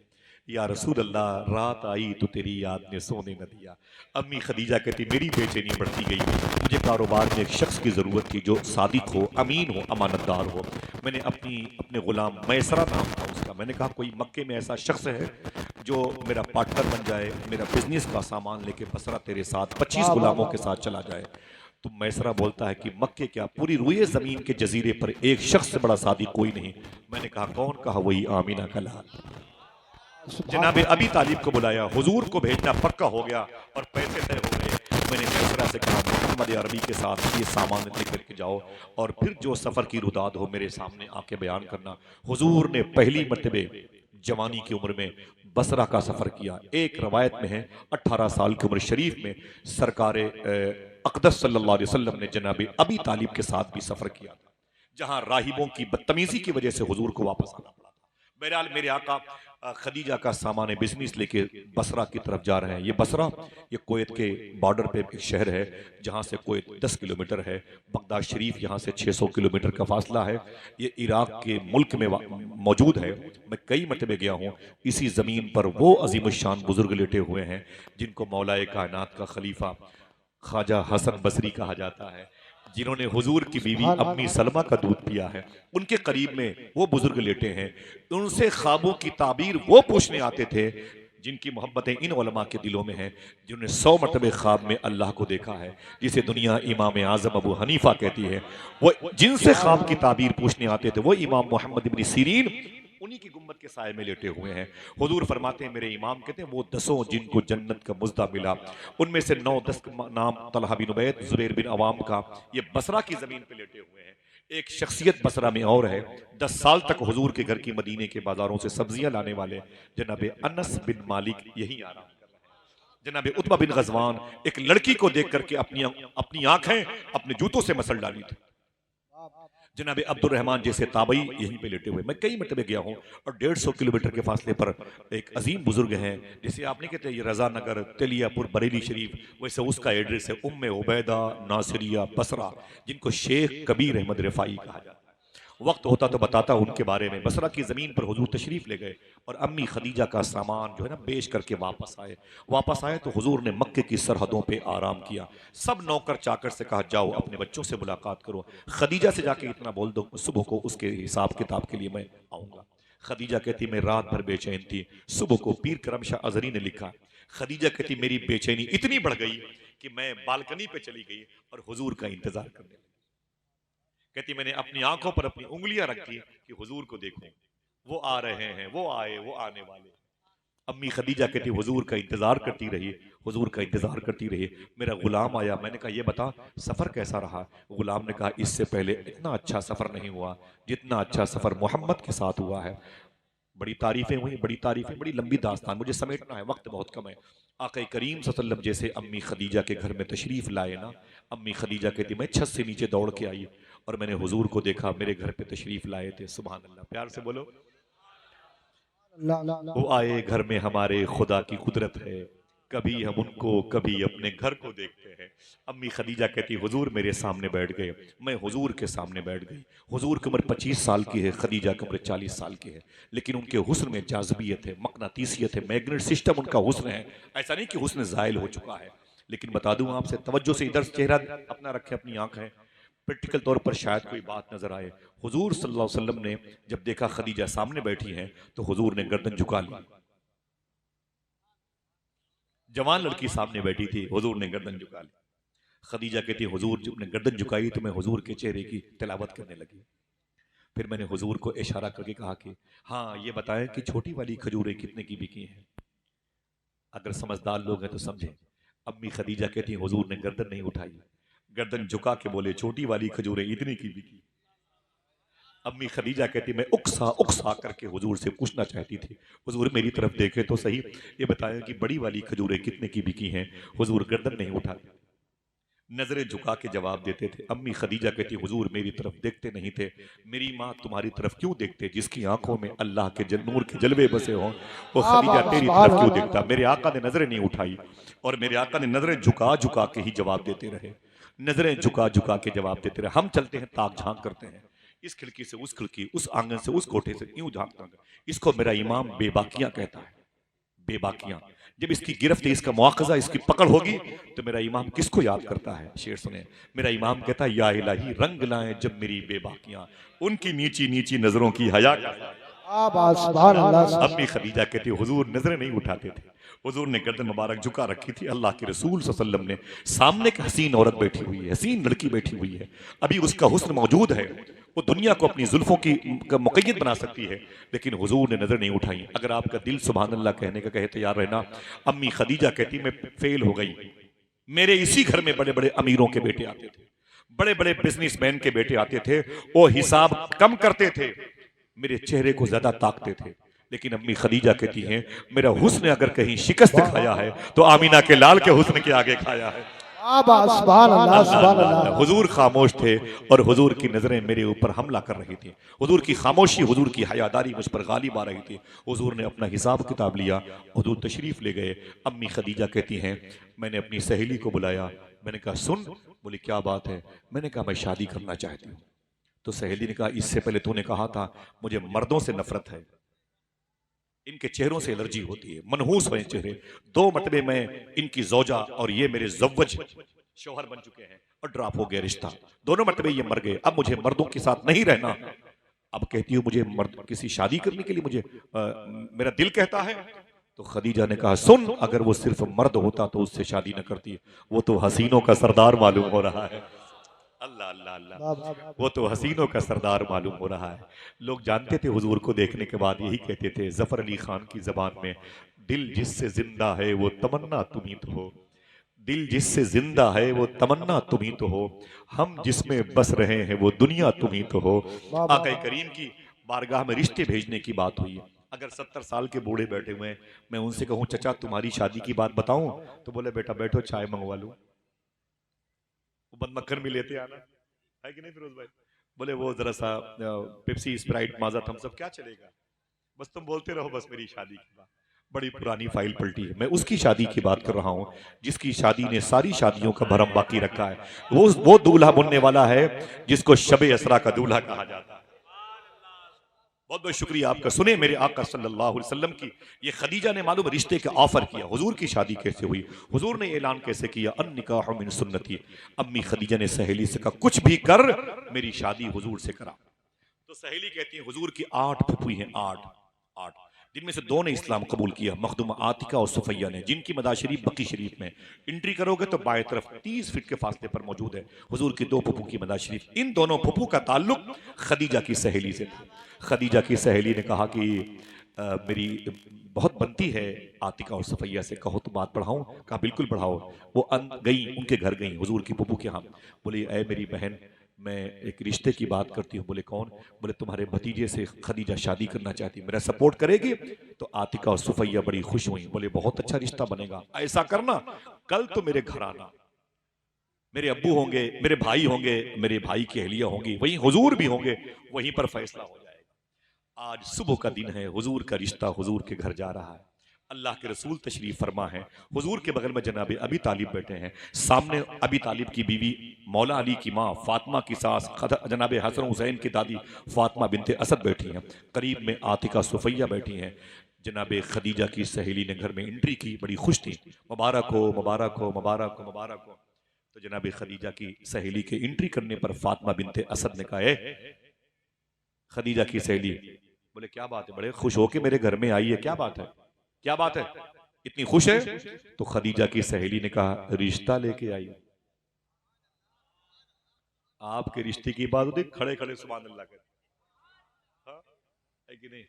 या रसूल अल्लाह रात आई तो तेरी याद ने सोने न दिया। अम्मी खदीजा कहती मेरी बेचैनी बढ़ती गई। मुझे कारोबार में एक शख्स की ज़रूरत थी जो सादिक हो, अमीन हो, अमानतदार हो। मैंने अपने गुलाम मैसरा नाम था उसका, मैंने कहा कोई मक्के में ऐसा शख्स है जो मेरा पार्टनर बन जाए, मेरा बिजनेस का सामान लेके बसरा तेरे साथ 25 गुलामों के साथ चला जाए। तो मैसरा बोलता है कि मक्के क्या, पूरी रुए ज़मीन के जजीरे पर एक शख्स से बड़ा सादिक कोई नहीं। मैंने कहा कौन? कहा वही आमीना का लाल। जनाब अबी तालिब को बुलाया, हुजूर को भेजना पक्का हो गया और पैसे तय हो गए। मैंने मैसरा से कहा मोहम्मद अरबी के साथ ये सामान लेकर के जाओ और फिर जो सफ़र की रुदाद हो मेरे सामने आके बयान करना। हुजूर ने पहली मरतबे जवानी की उम्र में बसरा का सफ़र किया। एक रवायत में है 18 साल की उम्र शरीफ में सरकार अक़दस सल्लल्लाहु अलैहि वसल्लम ने जनाब अबी तालिब के साथ भी सफ़र किया था, जहाँ राहिबों की बदतमीजी की वजह से हुजूर को वापस आना पड़ा था। बहरहाल मेरे आका खदीजा का सामान बिजनेस लेके बसरा की तरफ जा रहे हैं। ये बसरा ये कुवैत के बॉर्डर पे एक शहर है, जहाँ से कुवैत 10 किलोमीटर है। बगदाद शरीफ यहाँ से 600 किलोमीटर का फासला है। ये इराक के मुल्क में मौजूद है। मैं कई मरतबे गया हूँ। इसी ज़मीन पर वो अजीम शान बुजुर्ग लेटे हुए हैं जिनको मौलाए कायनात का खलीफा ख्वाजा हसन बसरी कहा जाता है, जिन्होंने हुजूर की बीवी अम्मी सलमा का दूध पिया है। उनके करीब में वो बुजुर्ग लेटे हैं। उनसे ख्वाबों की ताबीर वो पूछने आते थे जिनकी मोहब्बतें इन उलमा के दिलों में हैं, जिन्होंने 100 मरतबे ख्वाब में अल्लाह को देखा है, जिसे दुनिया इमाम आज़म अबू हनीफा कहती है। वो जिनसे ख्वाब की ताबीर पूछने आते थे वो इमाम मोहम्मद इब्न सीरीन, उन्हीं की गुम्बद के साए में लेटे हुए हैं। हुजूर फरमाते हैं, मेरे इमाम कहते हैं, वो 10 जिनको जन्नत का मुज्दा मिला, उनमें से 9-10 का नाम तलहा बिन उबैद, जुबैर बिन अवाम का, ये बसरा की जमीन पे लेटे हुए हैं। एक शख्सियत बसरा में और है, 10 साल तक हुजूर के घर की मदीने के बाजारों से सब्जियां लाने वाले जनाब अनस बिन मालिक यही आराम कर रहे हैं। जनाब उतबा बिन गजवान एक लड़की को देख करके अपनी आंखें अपने जूतों से मसल डाली थी। जनाब अब्दुल रहमान जैसे ताबई यहीं पे लेटे हुए। मैं कई मरतबे गया हूँ और 150 किलोमीटर के फासले पर एक अजीम बुजुर्ग हैं, जैसे आप नहीं कहते ये रजा नगर तेलियापुर बरेली शरीफ, वैसे उसका एड्रेस है उम्मे उबैदा नासिरिया बसरा, जिनको शेख कबीर अहमद रिफाई कहा जाता है। वक्त होता तो बताता उनके बारे में। बसरा की ज़मीन पर हुजूर तशरीफ़ ले गए और अम्मी खदीजा का सामान जो है ना बेच करके वापस आए तो हुजूर ने मक्के की सरहदों पे आराम किया। सब नौकर चाकर से कहा, जाओ अपने बच्चों से मुलाकात करो, खदीजा से जाके इतना बोल दो सुबह को उसके हिसाब किताब के लिए मैं आऊँगा। खदीजा कहती, मैं रात भर बेचैन थी। सुबह को पीर करम शाह अजहरी ने लिखा, खदीजा कहती मेरी बेचैनी इतनी बढ़ गई कि मैं बालकनी पे चली गई और हुजूर का इंतजार करने लगी। कहती मैंने अपनी आंखों पर अपनी उंगलियां रखी कि हुजूर को देखूं, वो आ रहे हैं, वो आए, वो आने वाले। अम्मी खदीजा कहती हुजूर का इंतजार करती रही, हुजूर का इंतजार करती रही। मेरा गुलाम आया, मैंने कहा ये बता सफर कैसा रहा। गुलाम ने कहा इससे पहले इतना अच्छा सफर नहीं हुआ जितना अच्छा सफर मोहम्मद के साथ हुआ है। बड़ी तारीफें हुई, बड़ी तारीफें, बड़ी लंबी दास्तान, मुझे समेटना है, वक्त बहुत कम है। आका करीम सल्लल्लाहु अलैहि वसल्लम जैसे अम्मी खदीजा के घर में तशरीफ लाए ना, अम्मी खदीजा कहती मैं छत से नीचे दौड़ के आई और मैंने हुजूर को देखा, मेरे घर पे तशरीफ लाए थे। सुभान अल्लाह, प्यार से बोलो। वो आए घर में, हमारे खुदा की कुदरत है, कभी हम उनको कभी अपने घर को देखते हैं। अम्मी खदीजा कहती हुजूर मेरे सामने बैठ गए, मैं हुजूर के सामने बैठ गई। हुजूर की उम्र 25 साल की है, खदीजा की उम्र 40 साल की है, लेकिन उनके हुस्न में जाज़बियत है, मकनातीसियत है, मैग्नेट सिस्टम उनका हुस्न है। ऐसा नहीं कि हुस्न ज़ायल हो चुका है, लेकिन बता दूं आपसे, तवज्जो से इधर चेहरा अपना रखे, अपनी आंख है, प्रैक्टिकल तौर पर शायद कोई बात नजर आए। हुजूर सल्लल्लाहु अलैहि वसल्लम ने जब देखा खदीजा सामने बैठी हैं तो हुजूर ने गर्दन झुका ली। जवान लड़की सामने बैठी थी, हुजूर ने गर्दन झुका ली। खदीजा कहती हुजूर जब ने गर्दन झुकाई तो मैं हुजूर के चेहरे की तिलावत करने लगी। फिर मैंने हुजूर को इशारा करके कहा कि हाँ ये बताएं कि छोटी वाली खजूरें कितने की बिकी हैं। अगर समझदार लोग हैं तो समझें। अम्मी खदीजा कहती हुजूर ने गर्दन नहीं उठाई, गर्दन झुका के बोले छोटी वाली खजूरें इतनी की बिकी। अम्मी खदीजा कहती मैं उकसा उकसा करके हुजूर से पूछना चाहती थी, हुजूर मेरी तरफ देखे तो सही, ये बताएं कि बड़ी वाली खजूरें कितने की बिकी हैं। हुजूर गर्दन नहीं उठाते, नजरें झुका के जवाब देते थे। अम्मी खदीजा कहती हुजूर मेरी तरफ देखते नहीं थे, मेरी माँ तुम्हारी तरफ क्यों देखते, जिसकी आंखों में अल्लाह के नूर के जलवे बसे हों, वो खदीजा तेरी तरफ क्यों देखता। मेरे आका ने नजरें नहीं उठाई और मेरे आका ने नजरें झुका झुका के ही जवाब देते रहे, नजरें झुका झुका के जवाब देते रहे। हम चलते हैं ताक झांक करते हैं, इस खिड़की से उस खिड़की, उस आंगन से उस कोठे से, यूं झांकता। इसको मेरा इमाम बेबाकियां कहता है, बेबाकियां। जब इसकी गिरफ्त, इसका मुआखजा, इसकी पकड़ होगी तो मेरा इमाम किसको याद करता है। शेर सुने, मेरा इमाम कहता है या इलाही रंग लाएं जब मेरी बेबाकियां, उनकी नीची नीची नजरों की हया का। अम्मी खदीजा कहती हुजूर नजरें नहीं उठाते थे, हुजूर ने गर्दन मुबारक झुका रखी थी। अल्लाह के रसूल सल्लल्लाहु अलैहि वसल्लम ने सामने एक हसीन औरत बैठी हुई है, हसीन लड़की बैठी हुई है, अभी उसका हुस्न मौजूद है, वो दुनिया को अपनी जुल्फों की मुक़य्यद बना सकती है, लेकिन हुजूर ने नजर नहीं उठाई। अगर आपका दिल सुभान अल्लाह कहने का कहे तैयार रहना। अम्मी खदीजा कहती मैं फेल हो गई, मेरे इसी घर में बड़े बड़े अमीरों के बेटे आते थे, बड़े बड़े बिजनेसमैन के बेटे आते थे, वो हिसाब कम करते थे, मेरे चेहरे को ज्यादा ताकते थे। लेकिन अम्मी खदीजा कहती हैं मेरा हुस्न अगर कहीं शिकस्त खाया है तो आमीना के लाल के हुस्न के आगे खाया है। हुजूर खामोश थे और हुजूर की नजरें मेरे ऊपर हमला कर रही थी, हुजूर की खामोशी, हुजूर की हयादारी मुझ पर गालिब आ रही थी। हुजूर ने अपना हिसाब किताब लिया, हुजूर तशरीफ ले गए। अम्मी खदीजा कहती हैं मैंने अपनी सहेली को बुलाया, मैंने कहा सुन, बोली क्या बात है। मैंने कहा मैं शादी करना चाहती हूँ। तो सहेली ने कहा इससे पहले तूने कहा था मुझे मर्दों से नफरत है, इनके चेहरों से एलर्जी होती है, मनहूस हुए चेहरे। 2 मरतबे मैं इनकी जोजा और ये मेरे जव्वज शौहर बन चुके हैं और ड्रॉप हो गया रिश्ता, दोनों मरतबे ये मर गए, अब मुझे मर्दों के साथ नहीं रहना। अब कहती हूँ मुझे मर्द किसी शादी करने के लिए मुझे मेरा दिल कहता है। तो खदीजा ने कहा सुन, अगर वो सिर्फ मर्द होता तो उससे शादी न करती, वो तो हसीनों का सरदार मालूम हो रहा है। अल्लाह अल्लाह अल्लाह। वाह, वाह, वाह। वो तो हसीनों का सरदार मालूम हो रहा है। लोग जानते थे हुजूर को देखने के बाद यही कहते थे जफर अली खान की जबान में, दिल जिससे जिंदा है वो तमन्ना तुम ही तो हो, दिल जिससे जिंदा है वो तमन्ना तुम ही तो हो, हम जिसमें बस रहे हैं वो दुनिया तुम ही तो हो। वाह, वाह, आका करीम की बारगाह में रिश्ते भेजने की बात हुई है। अगर 70 साल के बूढ़े बैठे हुए हैं, मैं उनसे कहूं चचा तुम्हारी शादी की बात बताऊं, तो बोले बेटा बैठो चाय मंगवा लूं, वो बंद मक्खन भी लेते आना, है कि नहीं फिरोज भाई? बोले वो जरा सा पेप्सी स्प्राइट माजा थम्स अप क्या चलेगा, बस तुम बोलते रहो, बस मेरी शादी की बात। बड़ी पुरानी फाइल पलटी है। मैं उसकी शादी की बात कर रहा हूं जिसकी शादी ने सारी शादियों का भरम बाकी रखा है। वो दूल्हा बनने वाला है जिसको शबे असरा का दूल्हा कहा जाता है। बहुत बहुत शुक्रिया आपका। सुने मेरे आका सल्लल्लाहु अलैहि वसल्लम की ये खदीजा ने मालूम रिश्ते का ऑफर किया। हुजूर की शादी कैसे हुई, हुजूर ने ऐलान कैसे किया, अन निकाह मिन सुन्नती। अम्मी खदीजा ने सहेली से कहा कुछ भी कर मेरी शादी हुजूर से करा। तो सहेली कहती है हुजूर की 8 फुफी हैं, 8 जिनमें से 2 ने इस्लाम कबूल किया, मखदूमा आतिका और सुफैया ने, जिनकी मदा शरीफ बकी शरीफ में एंट्री करोगे तो बाएं तरफ 30 फीट के फासले पर मौजूद है हुजूर की 2 फुफू की मदा शरीफ। इन दोनों फुफू का ताल्लुक खदीजा की सहेली से था। खदीजा की सहेली ने कहा कि मेरी बहुत बनती है आतिका और सफैया से, कहो तो बात बढ़ाऊं? कहा बिल्कुल बढ़ाओ। वो गई, उनके घर गई हुजूर की फुफू के यहाँ। बोली ऐ मेरी बहन, मैं एक रिश्ते की बात करती हूँ। बोले कौन? बोले तुम्हारे भतीजे से खदीजा शादी करना चाहती है, मेरा सपोर्ट करेगी? तो आतिका और सुफैया बड़ी खुश हुई। बोले बहुत अच्छा रिश्ता बनेगा, ऐसा करना कल तो मेरे घर आना, मेरे अब्बू होंगे, मेरे भाई होंगे, मेरे भाई की अहलिया होंगी, वहीं हुजूर भी होंगे, वहीं पर फैसला हो जाएगा। आज सुबह का दिन है, हुजूर का रिश्ता हुजूर के घर जा रहा है। अल्लाह के रसूल तशरीफ फरमा है, हुजूर के बगल में जनाबे अबी तालिब बैठे हैं, सामने अबी तालिब की बीवी मौला अली की माँ फातिमा की सास जनाबे हसन हुसैन की दादी फातिमा बिनते असद बैठी हैं, करीब में आतिका सुफैया बैठी हैं। जनाबे खदीजा की सहेली ने घर में एंट्री की, बड़ी खुश थी, मुबारक हो मुबारक हो मुबारक हो मुबारक हो। तो जनाबे खदीजा की सहेली के एंट्री करने पर फातिमा बिनते असद ने कहा खदीजा की सहेली, बोले क्या बात है, बड़े खुश हो के मेरे घर में आई है, क्या बात है, क्या बात है, इतनी खुश है? तो खदीजा की सहेली ने कहा रिश्ता लेके आई। आपके रिश्ते की बात होती खड़े खड़े सुभान अल्लाह कर, हाँ? है कि नहीं?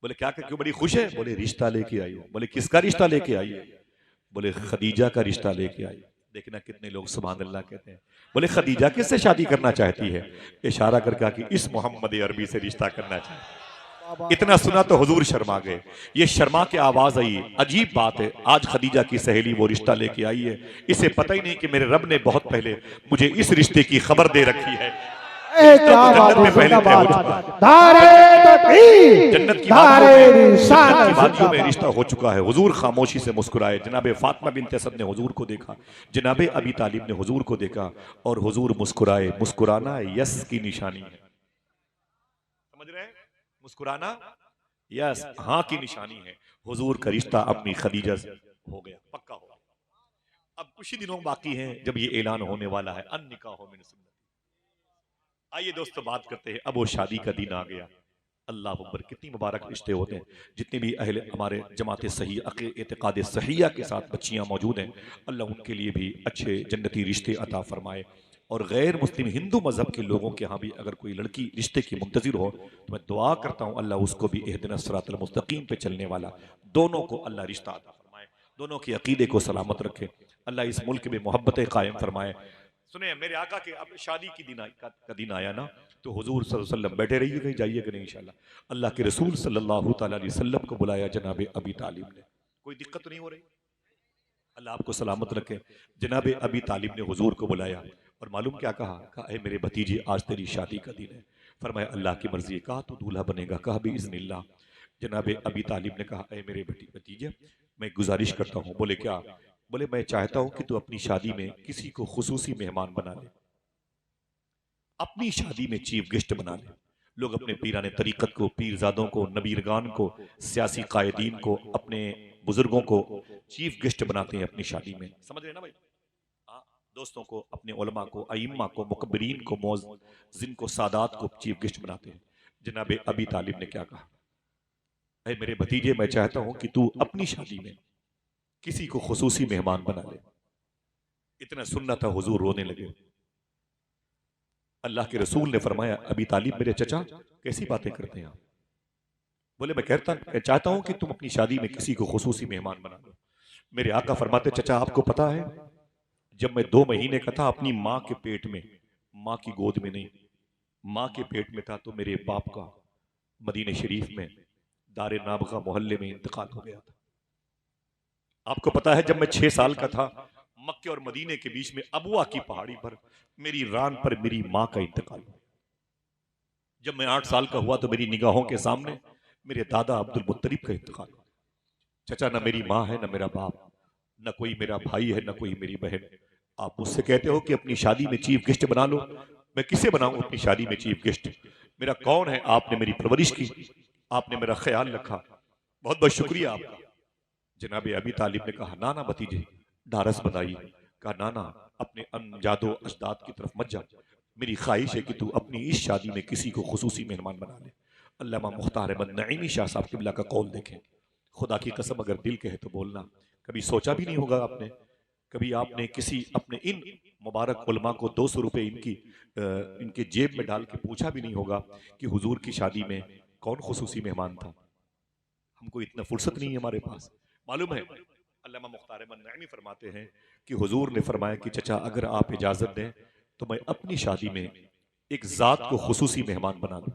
बोले क्या क्यों बड़ी खुश है? बोले रिश्ता लेके आई हो। बोले किसका रिश्ता लेके आई है? बोले खदीजा का रिश्ता लेके आई। देखना कितने लोग सुभान अल्लाह कहते हैं। बोले खदीजा किससे शादी करना चाहती है? इशारा कर कहा कि इस मोहम्मद अरबी से रिश्ता करना चाहती है। इतना सुना तो हुजूर शर्मा गए। ये शर्मा के आवाज आई। अजीब बात है, आज खदीजा की सहेली वो रिश्ता लेके आई है, इसे पता ही नहीं कि मेरे रब ने बहुत पहले मुझे इस रिश्ते की खबर दे रखी है। क्या बात है, जिंदाबाद। धारे तकबीर, जन्नत की वादियों में रिश्ता हो चुका है। हुजूर खामोशी से मुस्कुराए। जनाबे फातिमा बिनते असद ने हुजूर को देखा, जनाबे अबी तालिब ने हुजूर को देखा और हुजूर मुस्कुराए। मुस्कुराना यस की निशानी है, समझ रहे हैं? मुस्कुराना यस हाँ की निशानी है। हुजूर का रिश्ता अपनी खदीजा से हो गया, पक्का हो गया। अब कुछ ही दिनों बाकी हैं जब ये ऐलान होने वाला है, अन निकाह मिन सुन्नती। आइए दोस्तों बात करते हैं, अब वो शादी का दिन आ गया। अल्लाह अकबर, कितनी मुबारक रिश्ते होते हैं। जितने भी अहले हमारे जमात सही एतकाद सहिया के साथ बच्चियां मौजूद हैं, अल्लाह उनके लिए भी अच्छे जन्नती रिश्ते अता फरमाए। और गैर मुस्लिम हिंदू मजहब के लोगों के यहाँ भी अगर कोई लड़की रिश्ते की मुंतजिर हो तो मैं दुआ करता हूँ अल्लाह उसको भी इहदिना सिरातल मुस्तकीम पे चलने वाला, दोनों को अल्लाह रिश्ता अता फरमाए, दोनों के अकीदे को सलामत रखे। अल्लाह इस मुल्क में मोहब्बतें कायम फरमाए। सुने मेरे आका के अब शादी की का दिन आया ना, तो हुजूर सल्लल्लाहु अलैहि वसल्लम बैठे रहिए, कहीं जाइएगा नहीं इंशाल्लाह। अल्लाह के रसूल सल्लल्लाहु अलैहि वसल्लम को बुलाया जनाबे अबी तालिब ने। कोई दिक्कत तो नहीं हो रही? अल्लाह आपको सलामत रखे। जनाबे अबी तालिब ने हुजूर को बुलाया और मालूम क्या कहा? कहा मेरे भतीजे आज तेरी शादी का दिन है। फरमाया अल्लाह की मर्जी। कहा तो दूल्हा बनेगा? कहा भी इज़्निल्लाह। जनाबे अबी तालिब ने कहा ऐ मेरे भतीजे मैं गुजारिश करता हूँ। बोले क्या? बोले मैं चाहता हूं कि तू अपनी शादी में किसी को खुसूसी मेहमान बना ले, अपनी शादी में चीफ गेस्ट बना ले। लोग अपने पीराने तरीकत को, पीरजादों को, नबीरगान को, सियासी कायदीन को, अपने बुजुर्गों को चीफ गेस्ट बनाते हैं अपनी शादी में, समझ रहे ना भाई? दोस्तों को, अपने उलमा को, अइम्मा को, मुकब्बरीन को, मौज़िन को, सादात को चीफ गेस्ट बनाते हैं। जनाबे अबी तालिब ने क्या कहा? ऐ मेरे भतीजे मैं चाहता हूं कि तू अपनी शादी में किसी को खुसूसी मेहमान बना ले। इतना सुनना था, हुजूर रोने लगे। अल्लाह के रसूल ने फरमाया, अबी तालिब मेरे चचा कैसी बातें करते हैं आप? बोले, मैं चाहता हूं कि तुम अपनी शादी में किसी को खुसूसी मेहमान बना लो। मेरे आका फरमाते, चचा आपको पता है जब मैं 2 महीने का था अपनी माँ के पेट में, माँ की गोद में नहीं, माँ के पेट में था, तो मेरे बाप का मदीने शरीफ में दारे नाबगा मोहल्ले में इंतकाल हो गया था। आपको पता है जब मैं 6 साल का था, मक्के और मदीने के बीच में अबुआ की पहाड़ी पर मेरी रान पर मेरी माँ का इंतकाल हुआ। जब मैं 8 साल का हुआ तो मेरी निगाहों के सामने मेरे दादा अब्दुल मुत्तलिब का इंतकाल हुआ। चचा, न मेरी माँ है, न मेरा बाप, न कोई मेरा भाई है, न कोई मेरी बहन। आप मुझसे कहते हो कि अपनी शादी में चीफ गेस्ट बना लो, मैं किसे बनाऊं अपनी शादी में चीफ गेस्ट? मेरा कौन है? आपने मेरी परवरिश की, आपने मेरा ख्याल रखा, बहुत बहुत शुक्रिया आपका। जनाबे अबी तालिब ने कहा, ना ना भतीजे, ढारस बंधाई। कहा, ना ना, अपने अनजादो अजदाद की तरफ मत जा, मेरी ख्वाहिश है कि तू अपनी इस शादी में किसी को खुसूसी मेहमान बना ले। अल्लामा मुख्तार अहमद नईमी शाह साहब किबला का कौल देखें, खुदा की कसम अगर दिल कहे तो बोलना। कभी सोचा भी नहीं होगा आपने, कभी आपने किसी अपने इन मुबारक उलमा को 200 रुपए इनके जेब में डाल के पूछा भी नहीं होगा कि हुजूर की शादी में कौन खुसूसी मेहमान था। हमको इतना फुर्सत नहीं है हमारे पास। मालूम है अल्लामा मुख्तार अहमद नईमी फरमाते हैं कि हुजूर ने फरमाया कि चचा अगर आप इजाजत दें तो मैं अपनी शादी में एक जात को खुसूसी मेहमान बना दूं।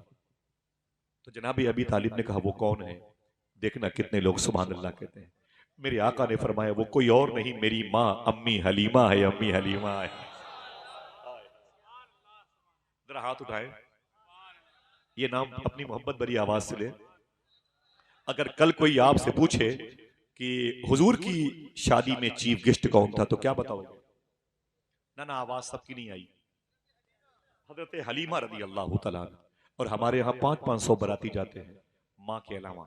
तो जनाबी अबी तालिब ने कहा, वो कौन है? देखना कितने लोग सुभान अल्लाह कहते हैं। मेरे आका ने फरमाया, वो कोई और नहीं, मेरी माँ अम्मी हलीमा है, अम्मी हलीमा है। जरा हाथ उठाए, ये नाम अपनी मोहब्बत भरी आवाज से ले। अगर कल कोई आपसे पूछे कि हुजूर की शादी में चीफ गेस्ट कौन था तो क्या बताओगे? ना ना, आवाज सबकी नहीं आई। हजरत हलीमा रदी अल्लाह तआला। और हमारे यहाँ 500-500 बराती जाते हैं माँ के अलावा।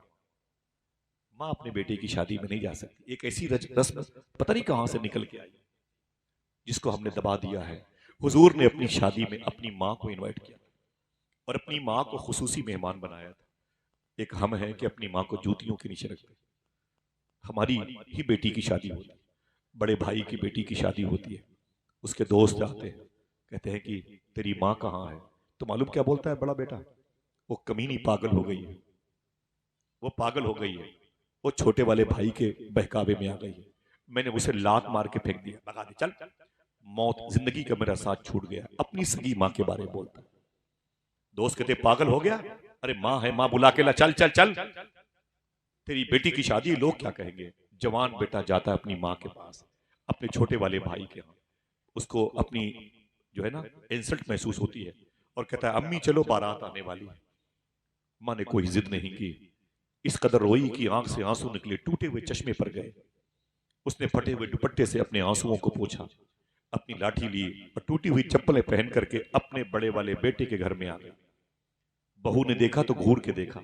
माँ अपने बेटे की शादी में नहीं जा सकती। एक ऐसी रस्म पता नहीं कहां से निकल के आई, जिसको हमने दबा दिया है। हुजूर ने अपनी शादी में अपनी माँ को इनवाइट किया और अपनी माँ को खुसूसी मेहमान बनाया था। एक हम है कि अपनी माँ को जूतियों के नीचे रखते। हमारी ही बेटी की शादी होती है, बड़े भाई की बेटी की शादी होती है, उसके दोस्त आते हैं, कहते हैं कि तेरी माँ कहाँ है? तो मालूम क्या बोलता है बड़ा बेटा? वो कमीनी पागल हो गई है, वो पागल हो गई है, वो छोटे वाले भाई के बहकावे में आ गई है, मैंने उसे लात मार के फेंक दिया, भगा दे, चल। मौत, जिंदगी का मेरा साथ छूट गया। अपनी सगी माँ के बारे में बोलता है। दोस्त कहते पागल हो गया, अरे माँ है, माँ बुला के ला, चल चल चल, तेरी बेटी की शादी, लोग क्या कहेंगे? जवान बेटा जाता है अपनी माँ के पास, अपने छोटे वाले भाई के यहाँ, उसको अपनी जो है ना इंसल्ट महसूस होती है और कहता है अम्मी चलो बारात आने वाली है। माँ ने कोई जिद नहीं की, इस कदर रोई कि आंख से आंसू निकले, टूटे हुए चश्मे पर गए। उसने फटे हुए दुपट्टे से अपने आंसुओं को पोंछा, अपनी लाठी ली और टूटी हुई चप्पलें पहन करके अपने बड़े वाले बेटे के घर में आ गई। बहू ने देखा तो घूर के देखा,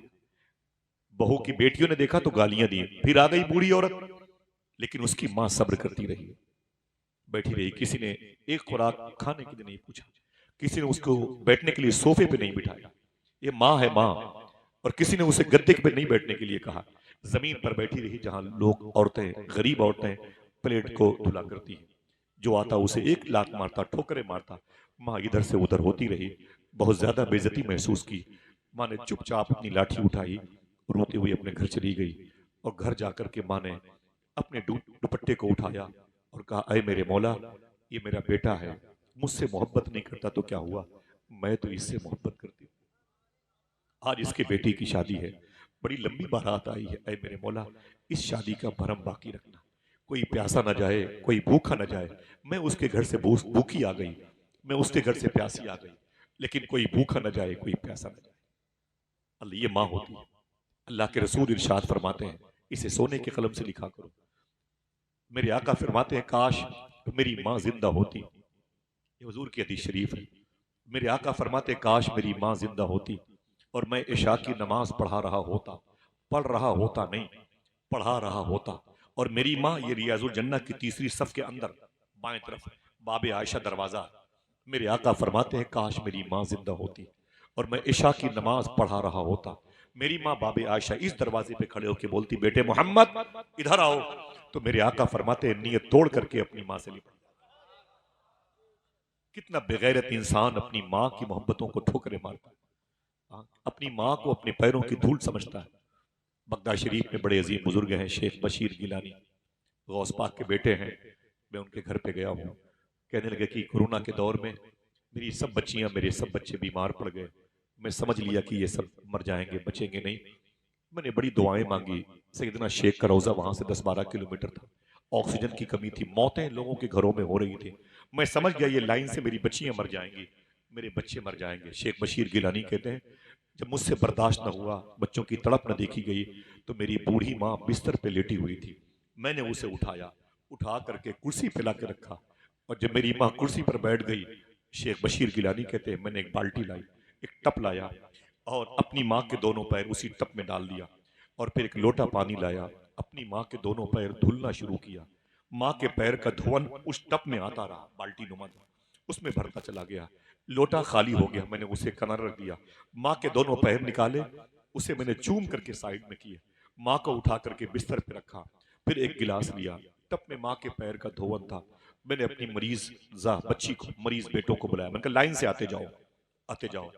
बहू की बेटियों ने देखा तो गालियां दी। फिर आ गई बूढ़ी औरत, लेकिन उसकी मां सब्र करती रही, बैठी रही। किसी ने एक खुराक खाने के लिए नहीं पूछा, किसी ने उसको बैठने के लिए सोफे पे नहीं बिठाया, ये माँ है माँ। और किसी ने उसे गद्दे पे नहीं बैठने के लिए कहा, जमीन पर बैठी रही जहां लोग, औरतें, गरीब औरतें प्लेट को धुला करती हैं। जो आता उसे एक लात मारता, ठोकरे मारता। माँ इधर से उधर होती रही, बहुत ज्यादा बेइज्जती महसूस की। माँ ने चुपचाप अपनी लाठी उठाई, रोती हुई अपने घर चली गई। और घर जाकर के माँ ने अपने दुपट्टे को उठाया और कहा, अय मेरे मौला, ये मेरा बेटा है, मुझसे मोहब्बत नहीं करता तो क्या हुआ, मैं तो इससे मोहब्बत करती हूँ। आज इसके बेटी की शादी है, बड़ी लंबी बारात आई है, ऐ मेरे मौला इस शादी का भरम बाकी रखना, कोई प्यासा ना जाए, कोई भूखा ना जाए। मैं उसके घर से भूखी आ गई, मैं उसके घर से प्यासी आ गई, लेकिन कोई भूखा ना जाए, कोई प्यासा ना जाए। अल्लाह, ये माँ होती है। अल्लाह के रसूल इरशाद फरमाते हैं, इसे सोने के कलम से लिखा करो। मेरे आका फरमाते हैं, काश मेरी माँ जिंदा होती। ये हुजूर की हदीस शरीफ है। मेरे आका फरमाते, काश मेरी माँ जिंदा होती और मैं इशा की नमाज पढ़ा रहा होता, पढ़ रहा होता नहीं, पढ़ा रहा होता। और मेरी माँ, ये रियाजुल जन्नह की तीसरी सफ के अंदर बाएं तरफ बाबे आयशा दरवाजा। मेरे आका फरमाते हैं, काश मेरी माँ जिंदा होती और मैं इशा की नमाज पढ़ा रहा होता। मेरी माँ बाबे आयशा इस दरवाजे पे खड़े होकर बोलती, बेटे मोहम्मद इधर आओ। तो मेरे आका फरमाते हैं, नियत तोड़ करके अपनी माँ से लिपट। कितना बेगैरत इंसान अपनी माँ की मोहब्बतों को ठोकरे मारता है, अपनी माँ को अपने पैरों की धूल समझता है। बगदाद शरीफ में बड़े अजीम बुजुर्ग हैं, शेख बशीर गिलानी, गौस पाक के बेटे हैं। मैं उनके घर पे गया हूँ। कहने लगे कि कोरोना के दौर में मेरी सब बच्चियां, मेरे सब बच्चे बीमार पड़ गए। मैं समझ लिया कि ये सब मर जाएंगे, बचेंगे नहीं। मैंने बड़ी दुआएं मांगी। सैयदना शेख का रोजा वहां से 10-12 किलोमीटर था। ऑक्सीजन की कमी थी, मौतें लोगों के घरों में हो रही थी। मैं समझ गया ये लाइन से मेरी बच्चियां मर जाएंगी, मेरे बच्चे मर जाएंगे। शेख बशीर गिलानी कहते हैं, जब मुझसे बर्दाश्त न हुआ, बच्चों की तड़प न देखी गई, तो मेरी बूढ़ी माँ बिस्तर पे लेटी हुई थी। मैंने उसे उठाया, उठा करके कुर्सी पे ला के रखा, और जब मेरी माँ कुर्सी पर बैठ गई, शेख बशीर गिलानी कहते हैं, मैंने एक बाल्टी लाई, एक टप लाया, और अपनी माँ के दोनों पैर उसी टप में डाल दिया, और फिर एक लोटा पानी लाया, अपनी माँ के दोनों पैर धुलना शुरू किया। माँ के पैर का धुआं उस टप में आता रहा, बाल्टी नुमा था, उसमें भरता चला गया। लोटा खाली हो गया, मैंने उसे किनारे रख दिया। माँ के दोनों पैर निकाले, उसे मैंने चूम करके साइड में किए, माँ को उठा करके बिस्तर पे रखा। फिर एक गिलास लिया, टप में माँ के पैर का धोवन था। मैंने अपनी मरीज बच्ची को, मरीज बेटों को बुलाया। मैंने कहा लाइन से आते जाओ, आते जाओ।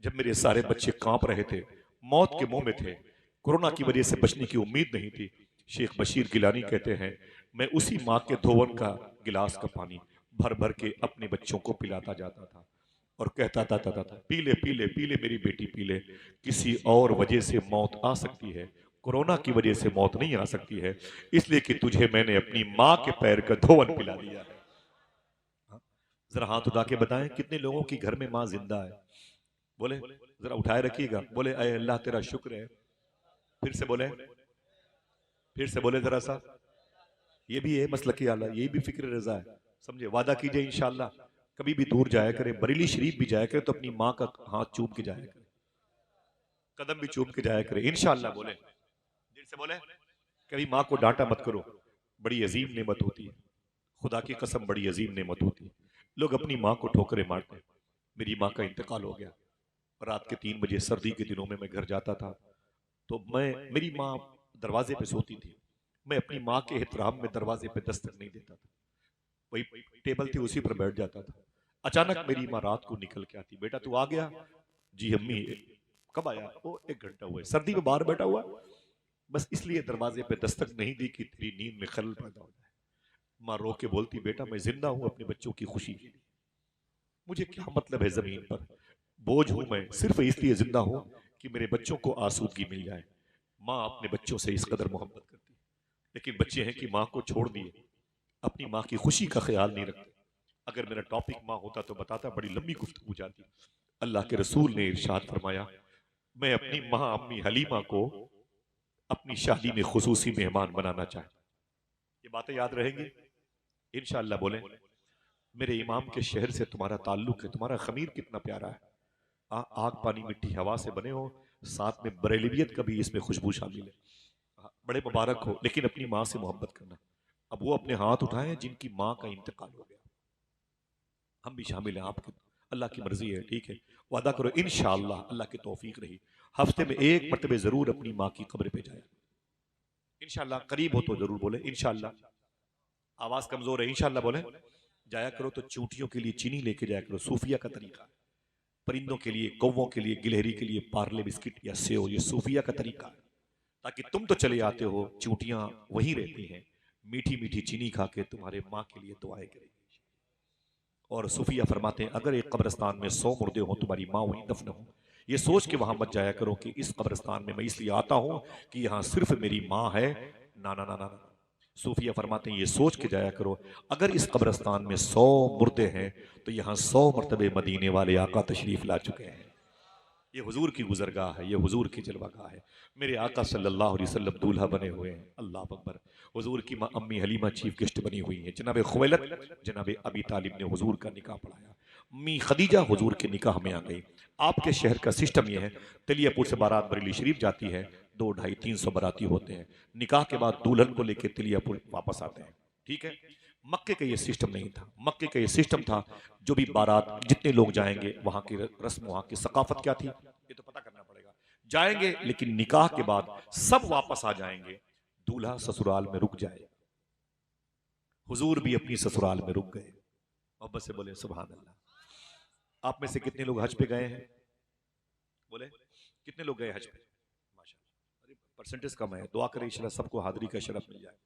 जब मेरे सारे बच्चे कांप रहे थे, मौत के मुंह में थे, कोरोना की वजह से बचने की उम्मीद नहीं थी, शेख बशीर गिलानी कहते हैं, मैं उसी माँ के धोवन का गिलास का पानी भर भर के अपने बच्चों को पिलाता जाता था, और कहता था पी ले पी ले पी ले मेरी बेटी पी ले। किसी और वजह से मौत आ सकती है, कोरोना की वजह से मौत नहीं आ सकती है, इसलिए कि तुझे मैंने अपनी माँ के पैर का धोवन पिला दिया है। जरा हाथ उठा के बताएं कितने लोगों की घर में माँ जिंदा है। बोले, जरा उठाए रखिएगा। बोले अय अल्लाह तेरा शुक्र है। फिर से बोले, फिर से बोले जरा सा। ये भी है मसलकी आला, ये भी फिक्र रजा है। समझे, वादा कीजिए इंशाल्लाह कभी भी दूर जाया करे, बरेली शरीफ भी जाया करे, तो अपनी माँ का हाथ चूम के जाया करे, कदम भी चूम के जाया करे इंशाल्लाह। बोले, दिल से बोले। कभी माँ को डांटा मत करो, बड़ी अजीम नेमत होती है, खुदा की कसम बड़ी अजीम नेमत होती है। लोग अपनी माँ को ठोकरे मारते हैं। मेरी माँ का इंतकाल हो गया, रात के 3 बजे सर्दी के दिनों में मैं घर जाता था, तो मेरी माँ दरवाजे पे सोती थी। मैं अपनी माँ के एहतराम में दरवाजे पे दस्तक नहीं देता था, वही टेबल थी उसी पर बैठ जाता था। अचानक मेरी माँ रात को निकल के आती, बेटा तू आ गया? जी अम्मी। कब आया? वो 1 घंटा हुआ है, सर्दी में बाहर बैठा हुआ, बस इसलिए दरवाजे पे दस्तक नहीं दी कि तेरी नींद में खलल पैदा हो जाए। माँ रो के बोलती, बेटा मैं जिंदा हूं अपने बच्चों की खुशी के लिए, मुझे क्या मतलब है जमीन पर, बोझ हूं मैं, सिर्फ इसलिए जिंदा हूं कि मेरे बच्चों को आसूदगी मिल जाए। माँ अपने बच्चों से इस कदर मोहब्बत करती है, लेकिन बच्चे हैं कि माँ को छोड़ दिए, अपनी माँ की खुशी का ख्याल नहीं रखते। अगर मेरा टॉपिक माँ होता तो बताता, बड़ी लंबी गुफ्तगू जाती। अल्लाह के रसूल ने इरशाद फरमाया, मैं अपनी माँ अम्मी हलीमा को अपनी शादी में खुसूसी मेहमान बनाना चाहता। ये बातें याद रहेंगी इंशाअल्लाह। बोले, मेरे इमाम के शहर से तुम्हारा ताल्लुक है, तुम्हारा खमीर कितना प्यारा है, आग पानी मिट्टी हवा से बने हो, साथ में बरेलवियत का भी इसमें खुशबू शामिल है, बड़े मुबारक हो, लेकिन अपनी माँ से मोहब्बत करना। अब वो अपने हाथ उठाए जिनकी माँ का इंतकाल हो गया, हम भी शामिल हैं, आपके अल्लाह की मर्जी है, ठीक है। वादा करो इंशाअल्लाह, अल्लाह की तौफीक रही, हफ्ते में 1 मरतबे जरूर अपनी माँ की कब्र पे जाए इंशाअल्लाह। करीब हो तो जरूर बोले इंशाअल्लाह। आवाज कमजोर है, इंशाअल्लाह बोले। जाया करो तो चूंटियों के लिए चीनी लेके जाया करो, सूफिया का तरीका। परिंदों के लिए, कौवों के लिए, गिलहरी के लिए पार्ले बिस्किट या सेव, ये सूफिया का तरीका है। ताकि तुम तो चले आते हो, चूंटियां वहीं रहती हैं, मीठी मीठी चीनी खा के तुम्हारे माँ के लिए दुआएं करेंगी। और सूफिया फरमाते हैं, अगर एक कब्रिस्तान में 100 मुर्दे हो, तुम्हारी माँ वहीं दफन हो, ये सोच के वहां मत जाया करो कि इस कब्रिस्तान में मैं इसलिए आता हूं कि यहां सिर्फ मेरी माँ है। ना ना ना ना ना। सूफिया फरमाते हैं, ये सोच के जाया करो, अगर इस कब्रिस्तान में 100 मुर्दे हैं तो यहाँ 100 मरतबे मदीने वाले आका तशरीफ ला चुके हैं। ये हुजूर की गुजरगाह है, ये हुजूर की जलवागाह है। मेरे आका सल्लल्लाहु अलैहि वसल्लम दूल्हा बने हुए हैं, अल्लाह अकबर। हुजूर की माँ अम्मी हलीमा चीफ गेस्ट बनी हुई हैं। जनाब खुवैलद, जनाब अबी तालिब ने हुजूर का निकाह पढ़ाया। अम्मी खदीजा हुजूर के निकाह में आ गई। आपके शहर का सिस्टम यह है, तिलियापुर से बारात बरेली शरीफ जाती है, 2, 250, 300 बाराती होते हैं। निकाह के बाद दुल्हन को लेकर तिलियापुर वापस आते हैं, ठीक है। मक्के का ये सिस्टम नहीं था। मक्के का ये सिस्टम था, जो भी बारात जितने लोग जाएंगे, वहां की रस्म, वहां की सकाफत क्या थी ये तो पता करना पड़ेगा। जाएंगे, लेकिन निकाह के बाद सब वापस आ जाएंगे, दूल्हा ससुराल में रुक जाए। हुजूर भी अपनी ससुराल में रुक गए, और बस से बोले सुभान अल्लाह। आप में से कितने लोग हज पे गए हैं? बोले कितने लोग गए हज पे? माशाल्लाह, अरे परसेंटेज कम है। दुआ करें इंशाल्लाह सबको हाजिरी का शरफ मिल जाए।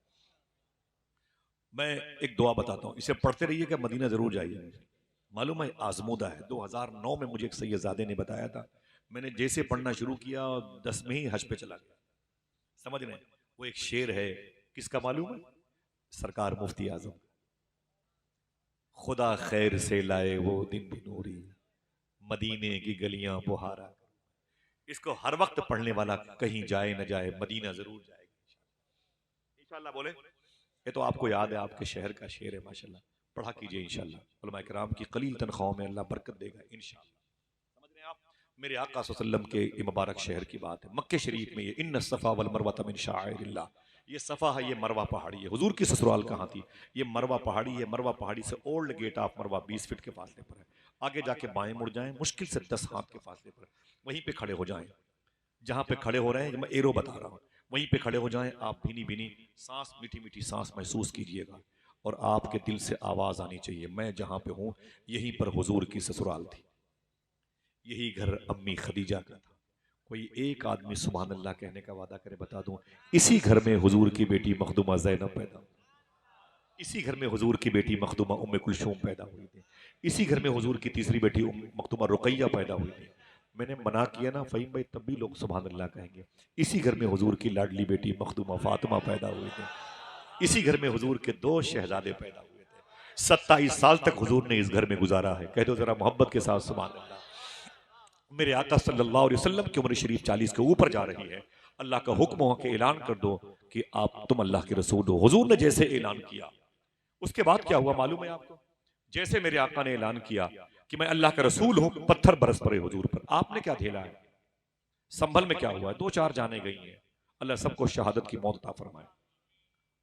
मैं एक दुआ बताता हूँ, इसे पढ़ते रहिए कि मदीना जरूर जाइए। मालूम है आजमूदा है। 2009 में मुझे एक सैयदजादे ने बताया था, मैंने जैसे पढ़ना शुरू किया 10 में ही हज पे चला गया। समझ रहे हैं? वो एक शेर है, किसका मालूम है? सरकार मुफ्ती आजम, खुदा खैर से लाए वो दिन भी नूरी, मदीने की गलियां बुहारा। इसको हर वक्त पढ़ने वाला कहीं जाए न जाए मदीना जरूर जाएगा इंशाल्लाह। बोले ये तो आपको याद है, आपके शहर का शेर है माशाल्लाह। पढ़ा कीजिए इंशाल्लाह। उलमा किराम की कलील तनख्वाहों में अल्लाह बरकत देगा इंशाल्लाह। समझ रहे हैं आप? मेरे आका सल्लल्लाहु अलैहि वसल्लम के ये मुबारक शहर की बात है, मक्के शरीफ में। ये इन्न सफ़ा वल मरवा मिन शाइरिल्लाह, ये सफ़ा है, ये मरवा पहाड़ी है। हुजूर की ससुराल कहाँ थी? ये मरवा पहाड़ी है। मरवा पहाड़ी से ओल्ड गेट ऑफ मरवा 20 फीट के फासले पर है। आगे जाके बाएं मुड़ जाएं, मुश्किल से 10 हाथ के फासले पर, वहीं पे खड़े हो जाएं। जहां पे खड़े हो रहे हैं, मैं एरो बता रहा हूं, वहीं पे खड़े हो जाएं। आप भीनी भीनी सांस, मीठी मीठी सांस महसूस कीजिएगा और आपके दिल से आवाज आनी चाहिए, मैं जहां पे हूं यहीं पर हुजूर की ससुराल थी, यही घर अम्मी खदीजा का था। कोई एक आदमी सुभान अल्लाह कहने का वादा करे, बता दूं इसी घर में हुजूर की बेटी मखदूमा ज़ैनब पैदा हुई, इसी घर में हुजूर की बेटी मखदूमा उम्मे कुलसूम पैदा हुई थी, इसी घर में हुजूर की तीसरी बेटी मखदूमा रुकैया पैदा हुई थी। मैंने मना किया ना फ़हीम भाई, तब भी लोग सुभान अल्लाह कहेंगे। इसी घर में हुजूर की लाडली बेटी मखदूमा फातिमा पैदा हुई थी, इसी घर में हुजूर के 2 शहजादे पैदा हुए थे। 27 साल तक हुजूर ने इस घर में गुजारा है। कह दो जरा मोहब्बत के साथ सुभान अल्लाह। मेरे आका सल्लल्लाहु अलैहि वसल्लम की उम्र शरीफ 40 के ऊपर जा रही है। अल्लाह का हुक्म हो के ऐलान कर दो कि आप तुम अल्लाह के रसूल हो। हुजूर ने जैसे ऐलान किया, उसके बाद क्या हुआ मालूम है आपको? जैसे मेरे आका ने ऐलान किया कि मैं अल्लाह का रसूल हूं, पत्थर बरस पड़े हुजूर पर। आपने क्या झेला है? संभल में क्या हुआ? 2-4 जाने गई हैं। अल्लाह सबको शहादत की मौत अता फरमाए।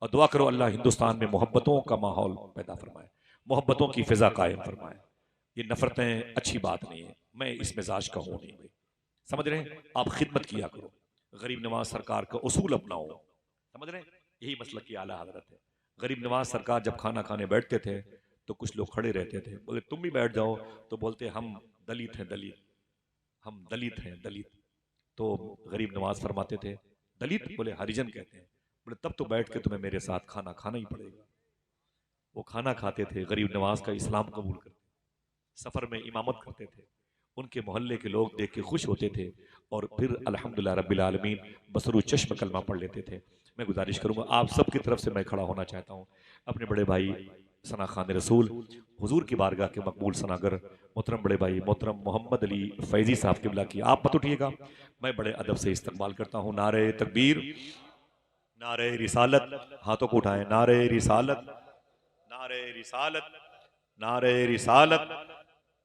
और दुआ करो अल्लाह हिंदुस्तान में मोहब्बतों का माहौल पैदा फरमाए, मोहब्बतों की फिजा कायम फरमाए। ये नफरतें अच्छी बात नहीं है, मैं इस मिजाज का हूं नहीं भाई। समझ रहे हैं? आप खिदमत किया करो, गरीब नवाज सरकार का उसूल अपनाओ। समझ रहे हैं? यही मसलक की आला हजरत है। गरीब नवाज सरकार जब खाना खाने बैठते थे तो कुछ लोग खड़े रहते थे, बोले तुम भी बैठ जाओ, तो बोलते हम दलित हैं, दलित, हम दलित हैं, दलित। तो गरीब नवाज फरमाते थे दलित? बोले हरिजन कहते हैं। बोले तब तो बैठ के तुम्हें मेरे साथ खाना खाना ही पड़ेगा। वो खाना खाते थे, गरीब नवाज का इस्लाम कबूल करते, सफर में इमामत करते थे, उनके मोहल्ले के लोग देख के खुश होते थे और फिर अल्हम्दुलिल्लाह रब्बिल आलमीन बसरू चश्म कलमा पढ़ लेते थे। मैं गुजारिश करूंगा आप सबकी तरफ से, मैं खड़ा होना चाहता हूँ अपने बड़े भाई सना खान रसूल हुजूर की बारगाह के मकबूल सनागर मोहतरम बड़े भाई मोहतरम मोहम्मद अली फैजी साहब किबला की। आप मत उठिएगा, मैं बड़े अदब से इस्तकबाल करता हूँ। नारे तकबीर, नारे रिसालत, हाथों को उठाएं, नारे रिसालत, नारे रिसालत, नारे रिसालत,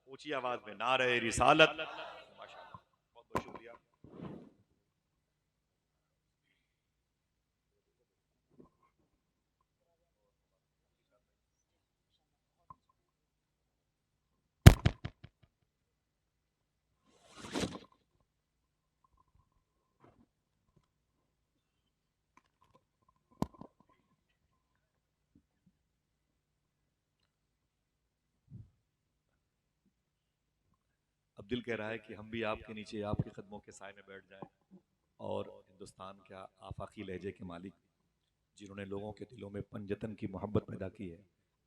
ऊंची आवाज में नारे रिसालत। माशाअल्लाह, बहुत बहुत शुक्रिया। अब दिल कह रहा है कि हम भी आपके नीचे आपके कदमों के साए में बैठ जाएं और हिंदुस्तान का आफाकी लहजे के मालिक, जिन्होंने लोगों के दिलों में पंजतन की मोहब्बत पैदा की है,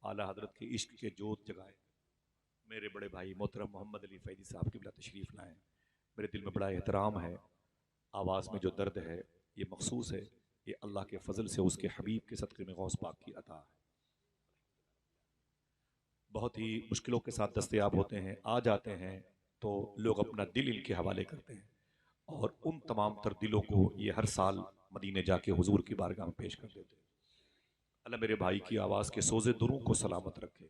आला हजरत के इश्क के जोत जगाए, मेरे बड़े भाई मोहतरम मोहम्मद अली फैजी साहब किबला तशरीफ़ लाएं। मेरे दिल में बड़ा एहतराम है, आवाज़ में जो दर्द है ये मखसूस है, ये अल्लाह के फजल से उसके हबीब के सदक़े में गौस पाक की अता है। बहुत ही मुश्किलों के साथ दस्तयाब होते हैं, आ जाते हैं तो लोग अपना दिल इनके हवाले करते हैं और उन तमाम तर दिलों को ये हर साल मदीने जाके हुजूर की बारगाह में पेश कर देते हैं। अल्लाह मेरे भाई की आवाज़ के सोजे दुरों को सलामत रखे।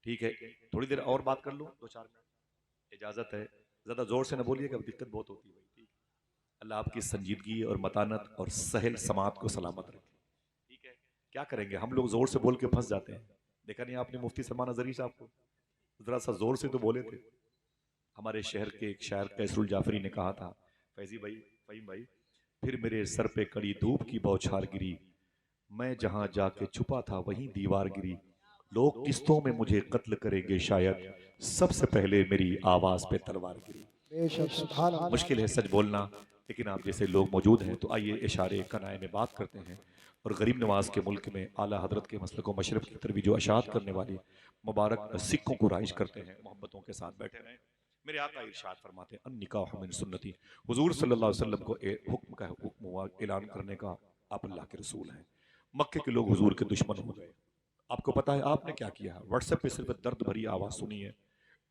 ठीक है, थोड़ी देर और बात कर लूँ, 2-4 मिनट इजाज़त है? ज़्यादा ज़ोर से ना बोलिएगा, दिक्कत बहुत होती है भाई। ठीक है, अल्लाह आपकी संजीदगी और मतानत और सहल समात को सलामत रखे। ठीक है, क्या करेंगे हम लोग, ज़ोर से बोल के फंस जाते हैं। देखा नहीं आपने मुफ्ती सलमान अज़हरी साहब को? ज़रा सा ज़ोर से तो बोले थे। हमारे शहर के एक शायर कैसरुल जाफरी ने कहा था, फैजी भाई, फ़हीम भाई, फिर मेरे सर पे कड़ी धूप की बौछार गिरी, मैं जहां जाके छुपा था वहीं दीवार गिरी, लोग किस्तों में मुझे कत्ल करेंगे, शायद सबसे पहले मेरी आवाज पे तलवार गिरी। बेशक सुभान अल्लाह। मुश्किल है सच बोलना, लेकिन आप जैसे लोग मौजूद हैं तो आइए इशारे कनाए में बात करते हैं और गरीब नवाज के मुल्क में आला हजरत के मसलक व मशरफ की तरफ जो अशात करने वाली मुबारक सिक्कों को राइज करते हैं, मोहब्बतों के साथ बैठे रहें। मेरे आका इरशाद फरमाते हैं, अन निकाह मिन सुन्नती। हुजूर सल्लल्लाहु अलैहि वसल्लम को हुक्म का हुक्म हुआ ऐलान करने का, आप अल्लाह के रसूल हैं। मक्के के लोग हुजूर के दुश्मन हो गए। आपको पता है आपने क्या किया? व्हाट्सएप पे सिर्फ दर्द भरी आवाज सुनी है,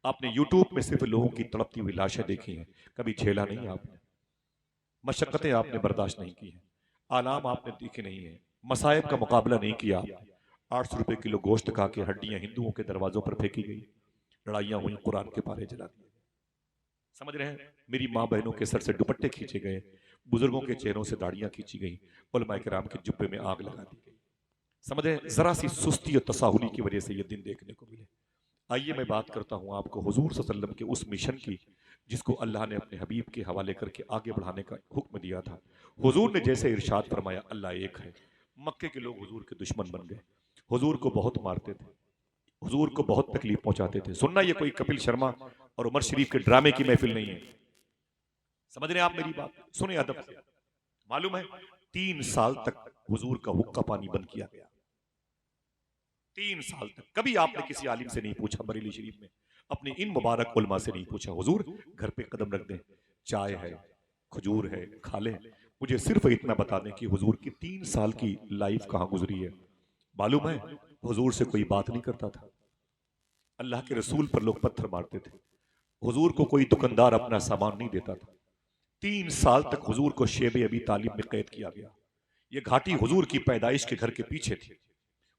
आपने यूट्यूब में सिर्फ लोगों की तड़पती हुई लाशें देखी हैं, कभी झेला नहीं आपने, मशक्कतें आपने बर्दाश्त नहीं की हैं, आलाम आपने देखे नहीं है, मसाइब का मुकाबला नहीं किया आपने। 800 रुपए किलो गोश्त खा के हड्डियां हिंदुओं के दरवाजों पर फेंकी गई, लड़ाइयां हुई, कुरान के पारे जला दिए। समझ रहे हैं? मेरी माँ बहनों के सर से दुपट्टे खींचे गए, बुजुर्गों के चेहरों से दाढ़ियां खींची गई, उलमाए किराम के जुब्बे में आग लगा दी गई। समझ रहे हैं? जरा सी सुस्ती और तसाहुली की वजह से ये दिन देखने को मिले। आइए मैं बात करता हूं आपको हुजूर सल्लल्लाहु अलैहि वसल्लम के उस मिशन की जिसको अल्लाह ने अपने हबीब के हवाले करके आगे बढ़ाने का हुक्म दिया था। हुजूर ने जैसे इरशाद फरमाया, अल्लाह एक है। मक्के के लोग हुजूर के दुश्मन बन गए, हुजूर को बहुत मारते थे, हुजूर को बहुत तकलीफ पहुंचाते थे। सुनना, ये कोई कपिल शर्मा और उमर शरीफ के ड्रामे की महफिल नहीं है। समझ रहे हैं आप मेरी बात? सुने अदब से। मालूम है 3 साल तक हुजूर का हुक्का पानी बंद किया गया। 3 साल तक कभी आपने किसी आलिम से नहीं पूछा, बरेली शरीफ में अपने इन मुबारक उलमा से नहीं पूछा, हुजूर घर पे कदम रख दें, चाय है, खजूर है, खा लें। मुझे सिर्फ इतना बता दें कि हुजूर की 3 साल की लाइफ कहां गुजरी है। मालूम है हुजूर से कोई बात नहीं करता था, अल्लाह के रसूल पर लोग पत्थर मारते थे, हुजूर को कोई दुकानदार अपना सामान नहीं देता था। 3 साल तक हुजूर को शेबे अबी तालिब में कैद किया गया। ये घाटी हुजूर की पैदाइश के घर के पीछे थी।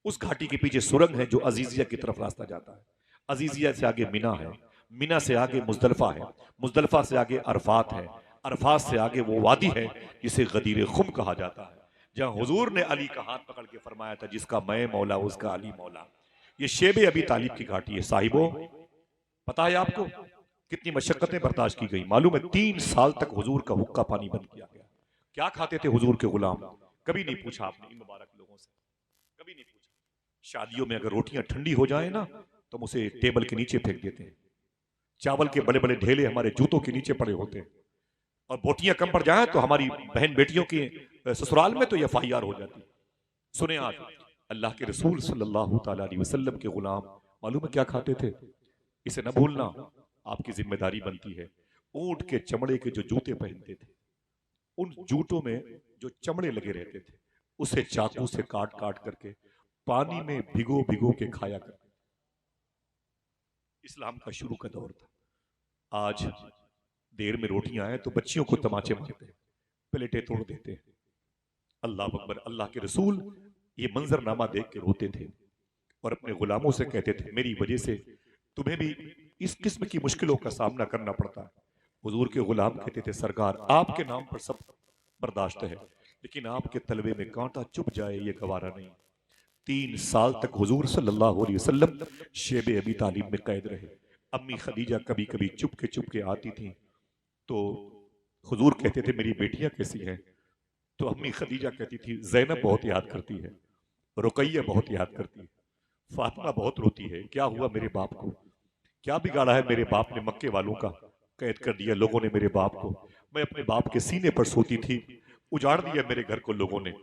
उस घाटी के पीछे सुरंग है जो अजीजिया की तरफ रास्ता जाता है। अजीजिया से आगे मिना है, मिना से आगे मुजदलफा है, मुजदलफा से आगे अरफात है, अरफात से आगे वो वादी है जिसे गदीर खुम कहा जाता है, जहां हुजूर ने अली का हाथ पकड़ के फरमाया था, जिसका मैं मौला उसका अली मौला। ये शेबे अबी तालिब की घाटी है। साहिबो, पता है आपको कितनी मशक्कतें बर्दाश्त की गई? मालूम है 3 साल तक हुजूर का हुक्का पानी बंद किया गया। क्या खाते थे हुजूर के गुलाम? कभी नहीं पूछा आपने इन मुबारक लोगों से, कभी नहीं पूछा। शादियों में अगर रोटियां ठंडी हो जाए ना तो हम उसे टेबल के नीचे फेंक देते हैं। चावल के बड़े बड़े ढेले हमारे जूतों के नीचे पड़े होते हैं, और बोटियां कम पड़ जाए तो हमारी बहन बेटियों के ससुराल में तो FIR हो जाती। सुने आज अल्लाह के रसूल सल्लल्लाहु ताला अलैहि वसल्लम के गुलाम मालूम है क्या खाते थे? इसे न भूलना, आपकी जिम्मेदारी बनती है। ऊंट के चमड़े के जो जूते पहनते थे, उन जूतों में जो चमड़े लगे रहते थे, उसे चाकू से काट काट करके पानी में भिगो भिगो के खाया करते। इस्लाम का शुरू का दौर था। आज देर में रोटियां आए तो बच्चियों को तमाचे मारते हैं, प्लेटें तोड़ देते हैं। अल्लाह अकबर। अल्लाह के रसूल ये मंजरनामा देख के रोते थे और अपने गुलामों से कहते थे, मेरी वजह से तुम्हें भी इस किस्म की मुश्किलों का सामना करना पड़ता है। हुजूर के गुलाम कहते थे, सरकार आपके नाम पर सब बर्दाश्त है, लेकिन आपके तलवे में कांटा चुभ जाए ये गवारा नहीं। 3 साल तक हुजूर सल्लल्लाहु अलैहि वसल्लम शेबे अबी तालिब में कैद रहे। अम्मी खदीजा कभी कभी चुप के आती थी तो हुजूर कहते थे, मेरी बेटियां कैसी हैं? तो अम्मी खदीजा कहती थी, जैनब बहुत याद करती है, रुकैया बहुत याद करती है, फातिमा बहुत रोती है। क्या हुआ मेरे बाप को? क्या बिगाड़ा है मेरे बाप ने? मक्के वालों का कैद कर दिया लोगों ने मेरे बाप को। मैं अपने बाप के सीने पर सोती थी, उजाड़ दिया मेरे घर को लोगों ने।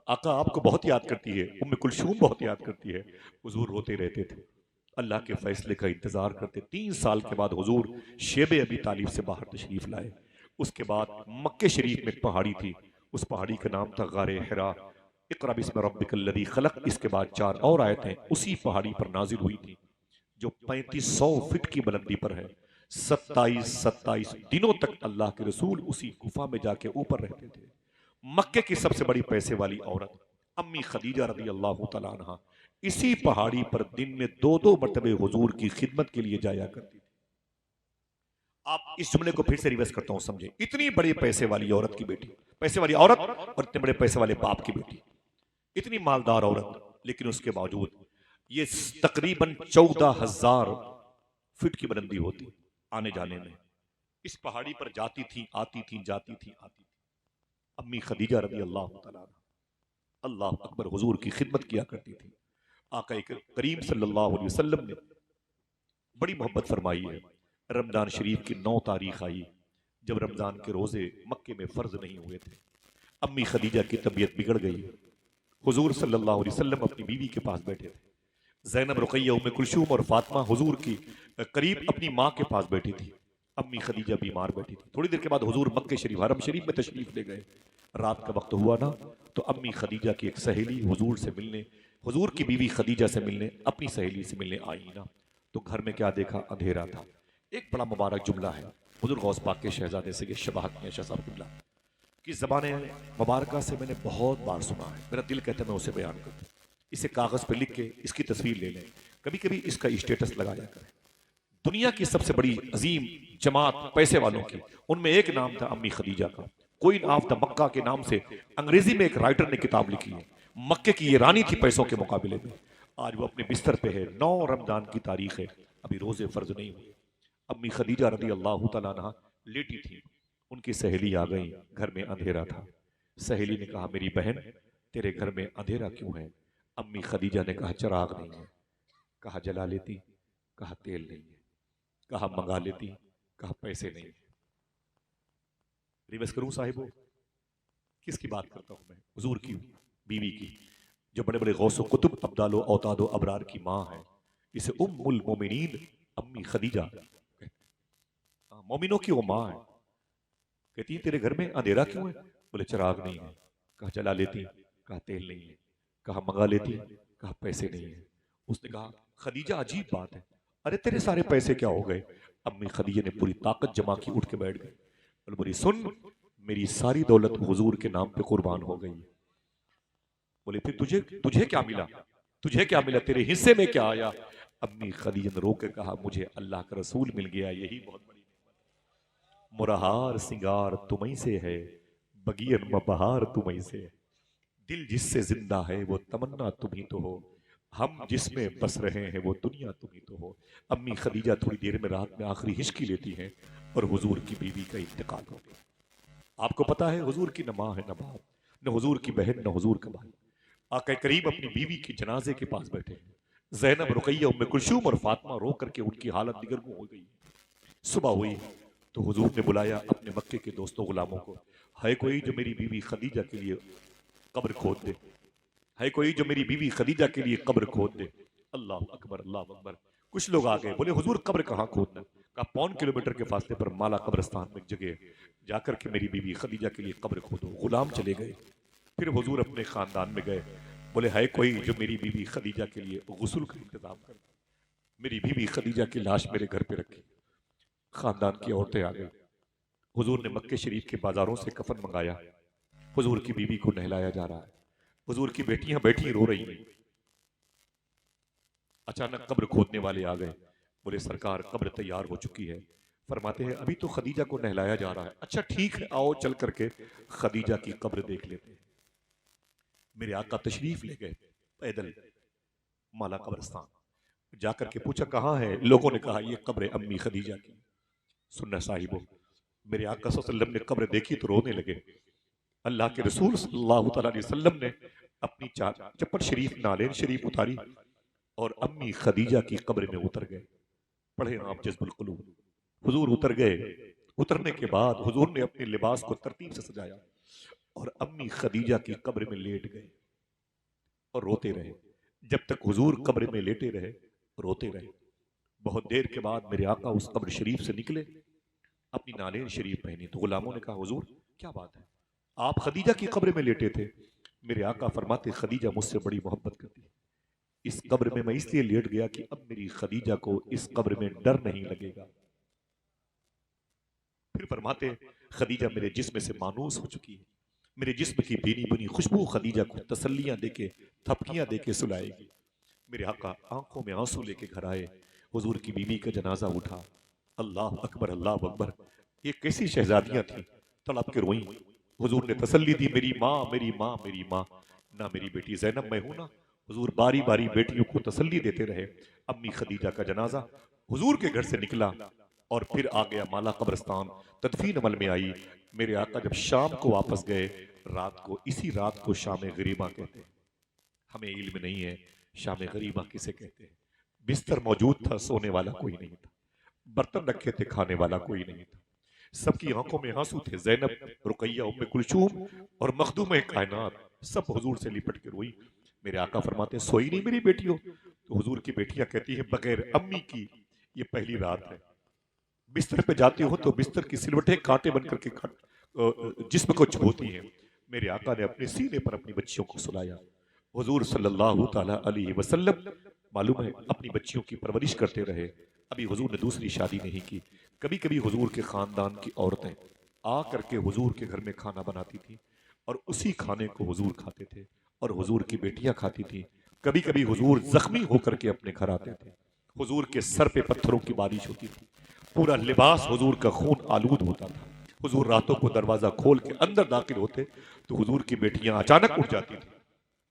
आका आपको बहुत याद करती है, उम्मे कुलसूम बहुत याद करती है। हुजूर रोते रहते थे, अल्लाह के फैसले का इंतजार करते। 3 साल के बाद हुजूर शेबे अबी तालिब से बाहर तशरीफ लाए। उसके बाद मक्के शरीफ में एक पहाड़ी थी, उस पहाड़ी का नाम था गारे हिरा। इक़रा बिस्मि रब्बिकल लज़ी खलक़। इसके बाद 4 और आयतें उसी पहाड़ी पर नाजिल हुई थी जो 3500 फीट की बुलंदी पर है। 27 दिनों तक अल्लाह के रसूल उसी गुफा में जाके ऊपर रहते थे। मक्के की सबसे बड़ी पैसे वाली औरत अम्मी खदीजा रज़ी अल्लाह तआला अन्हा इसी पहाड़ी पर दिन में 2-2 मरतबे हुजूर की खिदमत के लिए जाया करती थी। आप इस जुमले को फिर से रिवर्स करता हूं, समझे। इतनी बड़ी पैसे वाली औरत की बेटी, पैसे वाली औरत और इतने बड़े पैसे वाले बाप की बेटी, इतनी मालदार औरत, लेकिन उसके बावजूद ये तकरीबन 14,000 फीट की बुलंदी होती आने जाने में। इस पहाड़ी पर जाती थी, आती थी, जाती थी, आती थी। अम्मी खदीजा रज़ी अल्लाह तआला अन्हा, अल्लाह अकबर, हुजूर की खिदमत किया करती थी। आका करीम सल्लल्लाहु अलैहि वसल्लम ने बड़ी मोहब्बत फरमाई है। रमजान शरीफ की 9 तारीख आई जब रमजान के रोजे मक्के में फर्ज नहीं हुए थे। अम्मी खदीजा की तबीयत बिगड़ गई। हुजूर सल्लल्लाहु अलैहि वसल्लम अपनी बीवी के पास बैठे थे। ज़ैनब, रुकैया, उम्मे कुलसूम और फातिमा हुजूर की करीब अपनी माँ के पास बैठी थी। अम्मी खदीजा बीमार बैठी थी। थोड़ी देर के बाद हुजूर मक्के शरीफ हरम शरीफ में तशरीफ ले गए। रात का वक्त हुआ ना, तो अम्मी खदीजा की एक सहेली हुजूर से मिलने, हुजूर की बीवी खदीजा से मिलने, अपनी सहेली से मिलने आई ना, तो घर में क्या देखा? अंधेरा था। एक बड़ा मुबारक जुमला है हुजूर गौस पाक के शहजादे से शबाहत में शाह साहब की ज़बान मुबारका से मैंने बहुत बार सुना है। मेरा दिल कहता है मैं उसे बयान करूं। इसे कागज़ पे लिख के इसकी तस्वीर ले लें, कभी कभी इसका स्टेटस लगाया करें। दुनिया की सबसे बड़ी अजीम जमात पैसे वालों की, उनमें एक नाम था अम्मी खदीजा का। क्वीन ऑफ द मक्का के नाम से अंग्रेजी में एक राइटर ने किताब लिखी है। मक्के की ये रानी थी पैसों के मुकाबले में। आज वो अपने बिस्तर पे है। 9 रमजान की तारीख है, अभी रोजे फर्ज नहीं हुए। अम्मी खदीजा रदी अल्लाह तआला अन्हा लेटी थी। उनकी सहेली आ गई। घर में अंधेरा था। सहेली ने कहा, मेरी बहन तेरे घर में अंधेरा क्यों है? अम्मी खदीजा ने कहा, चिराग नहीं है। कहा, जला लेती। कहा, तेल नहीं है। कहा, मंगा लेती। कहा, पैसे नहीं है। रिवर्स करूं साहिबो? किसकी बात करता हूं मैं? हुजूर की बीवी की, जो बड़े बड़े गौसो कुतुब अब्दालो औतादो अबरार की माँ है। इसे उम्मुल मोमिनीन अम्मी खदीजा, मोमिनों की वो माँ है। कहती है, तेरे घर में अंधेरा क्यों है? बोले, चिराग नहीं है। कहा, जला लेती। कहा, तेल नहीं है। कहा, मंगा लेती। कहा, पैसे नहीं है। उसने कहा, खदीजा अजीब बात है, अरे तेरे सारे पैसे क्या हो गए? अम्मी खदीजा ने पूरी ताकत जमा की, उठ के बैठ गई। बोले, बोली सुन, मेरी सारी दौलत हुजूर के नाम पे कुर्बान हो गई। बोले, फिर तुझे तुझे क्या मिला? तुझे क्या मिला? तेरे हिस्से में क्या आया? अम्मी खदीजा ने रो के कहा, मुझे अल्लाह का रसूल मिल गया, यही बहुत बड़ी। मुरहार सिंगार तुम्हीं से है, बगियन में बहार तुम्हीं से है। दिल जिससे जिंदा है वो तमन्ना तुम ही तो हो, हम जिसमें बस रहे हैं वो दुनिया तुम ही तो हो। अम्मी खदीजा थोड़ी देर में रात में आखिरी हिचकी लेती हैं और हुजूर की बीवी का इंतकाल हो गया। आपको पता है, हुजूर की न माँ है, न बाप, न हुजूर की बहन, न हुजूर का भाई। आका करीम अपनी बीवी के जनाजे के पास बैठे हैं। ज़ैनब, रुकैया, उम्मे कुलसूम और फातिमा रो करके उनकी हालत दिगरगुं हो गई। सुबह हुई तो हुजूर ने बुलाया अपने मक्के के दोस्तों गुलामों को। है कोई जो मेरी बीवी खदीजा के लिए कब्र खोद दे? है कोई जो मेरी बीवी खदीजा के लिए कब्र खोद दे? अल्लाह अकबर, अल्लाह अकबर। कुछ लोग आ गए, बोले, हुजूर कब्र कहाँ खोदना? कहा, 1.5 किलोमीटर के फासले पर माला कब्रस्तान में एक जगह, जाकर के मेरी बीवी खदीजा के लिए कब्र खोदो। गुलाम चले गए। फिर हुजूर अपने खानदान में गए। बोले, है कोई जो मेरी बीवी खदीजा के लिए गुस्ल का इंतजाम कर? मेरी बीवी खदीजा की लाश मेरे घर पे रखी। खानदान की औरतें आ गई। हुजूर ने मक्के शरीफ के बाजारों से कफन मंगाया। हुजूर की बीवी को नहलाया जा रहा है। हुजूर की बेटियां बैठी रो रही हैं। अचानक कब्र खोदने वाले आ गए। बोले, सरकार कब्र तैयार हो चुकी है। फरमाते हैं, अभी तो खदीजा को नहलाया जा रहा है। अच्छा ठीक है, आओ चल करके खदीजा की कब्र देख लेते हैं। मेरे आका तशरीफ ले गए पैदल माला कब्रस्तान। जाकर के पूछा, कहाँ है? लोगों ने कहा, ये कब्र अम्मी खदीजा की। सुनना साहिबो, मेरे आका सल्लल्लाहु अलैहि वसल्लम ने कब्र देखी तो रोने लगे। अल्लाह के रसूल सल्लल्लाहु अलैहि वसल्लम ने अपनी चप्पल शरीफ नालेन शरीफ उतारी और अम्मी खदीजा की कब्र में उतर गए। पढ़े आप जज्बुल कुलूब। हुजूर उतर गए। उतरने के बाद हुजूर ने अपने लिबास को तरतीब से सजाया और अम्मी खदीजा की कब्र में लेट गए और रोते रहे। जब तक हुजूर कब्र में लेटे रहे, रोते रहे। बहुत देर के बाद मेरे आका उस कब्र शरीफ से निकले, अपनी नालेन शरीफ पहनी। तो गुलामों ने कहा, हुजूर क्या बात है, आप खदीजा की कब्र में लेटे थे? मेरे आका फरमाते, खदीजा मुझसे बड़ी मोहब्बत करती है। इस कब्र में मैं इसलिए लेट गया कि अब मेरी खदीजा को इस कब्र में डर नहीं लगेगा। फिर फरमाते, खदीजा मेरे जिस्म से मानूस हो चुकी है। मेरे जिस्म की भीनी भीनी खुशबू खदीजा को तसल्लियां देके, थपकियां देके सुलाएगी। मेरे आका आंखों में आंसू लेके घर आए। हुजूर की बीवी का जनाजा उठा। अल्लाह अकबर, अल्लाह अकबर। ये कैसी शहजादियां थी, तड़प के रोई। हुजूर ने तसल्ली दी, मेरी माँ, मेरी माँ, मेरी माँ। ना मेरी बेटी ज़ैनब मैं हूं ना। हुजूर बारी बारी बेटियों को तसल्ली देते रहे। अम्मी खदीजा का जनाजा हुजूर के घर से निकला और फिर आ गया माला कब्रस्तान। तदफीन अमल में आई। मेरे आका जब शाम को वापस गए, रात को, इसी रात को शाम गरीबा कहते हैं। हमें इल्म नहीं है शाम गरीबा किसे कहते हैं। बिस्तर मौजूद था, सोने वाला कोई नहीं था। बर्तन रखे थे, खाने वाला कोई नहीं था। सबकी आंखों में आंसू थे। जैनब, रुकैया, उम्मे कुलसूम और मखदूम कायनात सब हुजूर से लिपट के रोई। मेरे आका फरमाते, सोई नहीं मेरी बेटी हो? तो हुजूर की बेटियां कहती है, बगैर अम्मी की ये पहली रात है। बिस्तर पे जाती हो तो बिस्तर की सिलवटें कांटे बनकर के जिस्म को चुभोती हैं। मेरे आका ने अपने सीने पर अपनी बच्चियों को सुलाया। हुजूर सल्लल्लाहु ताला अलैहि वसल्लम मालूम है अपनी बच्चियों की परवरिश करते रहे। अभी हुजूर ने दूसरी शादी नहीं की। कभी कभी हुजूर के खानदान की औरतें आ करके हुजूर के घर में खाना बनाती थी और उसी खाने को हुजूर खाते थे और हुजूर की बेटियां खाती थी। कभी कभी हुजूर जख्मी होकर के अपने घर आते थे। हुजूर के सर पे पत्थरों की बारिश होती थी। पूरा लिबास हुजूर का खून आलूद होता था। हुजूर रातों को दरवाजा खोल के अंदर दाखिल होते तो हुजूर की बेटियां अचानक उठ जाती थी।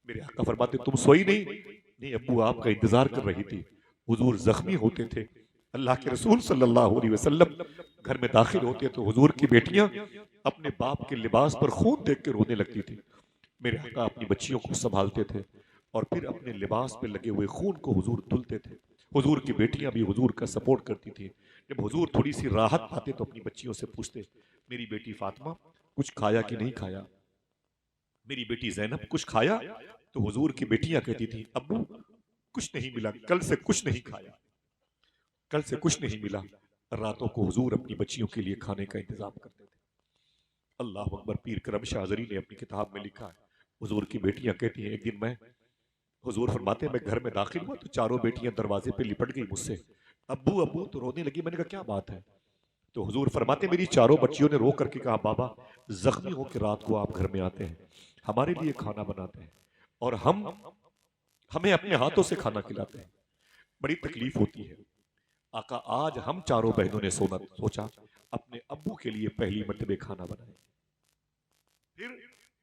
मेरे आका फरमाते, तुम सोई नहीं? नहीं अब्बू, आपका इंतजार कर रही थी। हुजूर जख्मी होते थे। अल्लाह के रसूल सल्लल्लाहु अलैहि वसल्लम घर में दाखिल होते तो हुजूर की बेटियां अपने बाप के लिबास पर खून देख के रोने लगती थी। मेरे आका अपनी बच्चियों को संभालते थे और फिर अपने लिबास पे लगे हुए खून को हुजूर धुलते थे। हुजूर की बेटियां भी हुजूर का सपोर्ट करती थी। जब हुजूर थोड़ी सी राहत पाते तो अपनी बच्चियों से पूछते, मेरी बेटी फातिमा कुछ खाया कि नहीं खाया? मेरी बेटी जैनब कुछ खाया? तो हुजूर की बेटियां कहती थी, अब्बू कुछ नहीं मिला, कल से कुछ नहीं खाया, कल से कुछ नहीं मिला। रातों को हुजूर अपनी बच्चियों के लिए खाने का इंतजाम करते थे। अल्लाह अकबर। पीर करम शाहजरी ने अपनी किताब में लिखा है, हुजूर की बेटियां कहती हैं, एक दिन मैं, हुजूर फरमाते हैं, मैं घर में दाखिल हुआ तो चारों बेटियां दरवाजे पे लिपट गई मुझसे। अब्बू अब्बू तो रोने लगी। मैंने कहा क्या बात है? तो हुजूर फरमाते, मेरी चारों बच्चियों ने रो करके कहा, बाबा जख्मी हो के रात को आप घर में आते हैं, हमारे लिए खाना बनाते हैं और हम हमें अपने हाथों से खाना खिलाते हैं, बड़ी तकलीफ होती है। आका आज हम चारों बहनों ने सोचा अपने अब्बू के लिए पहली मर्तबे खाना बनाए। फिर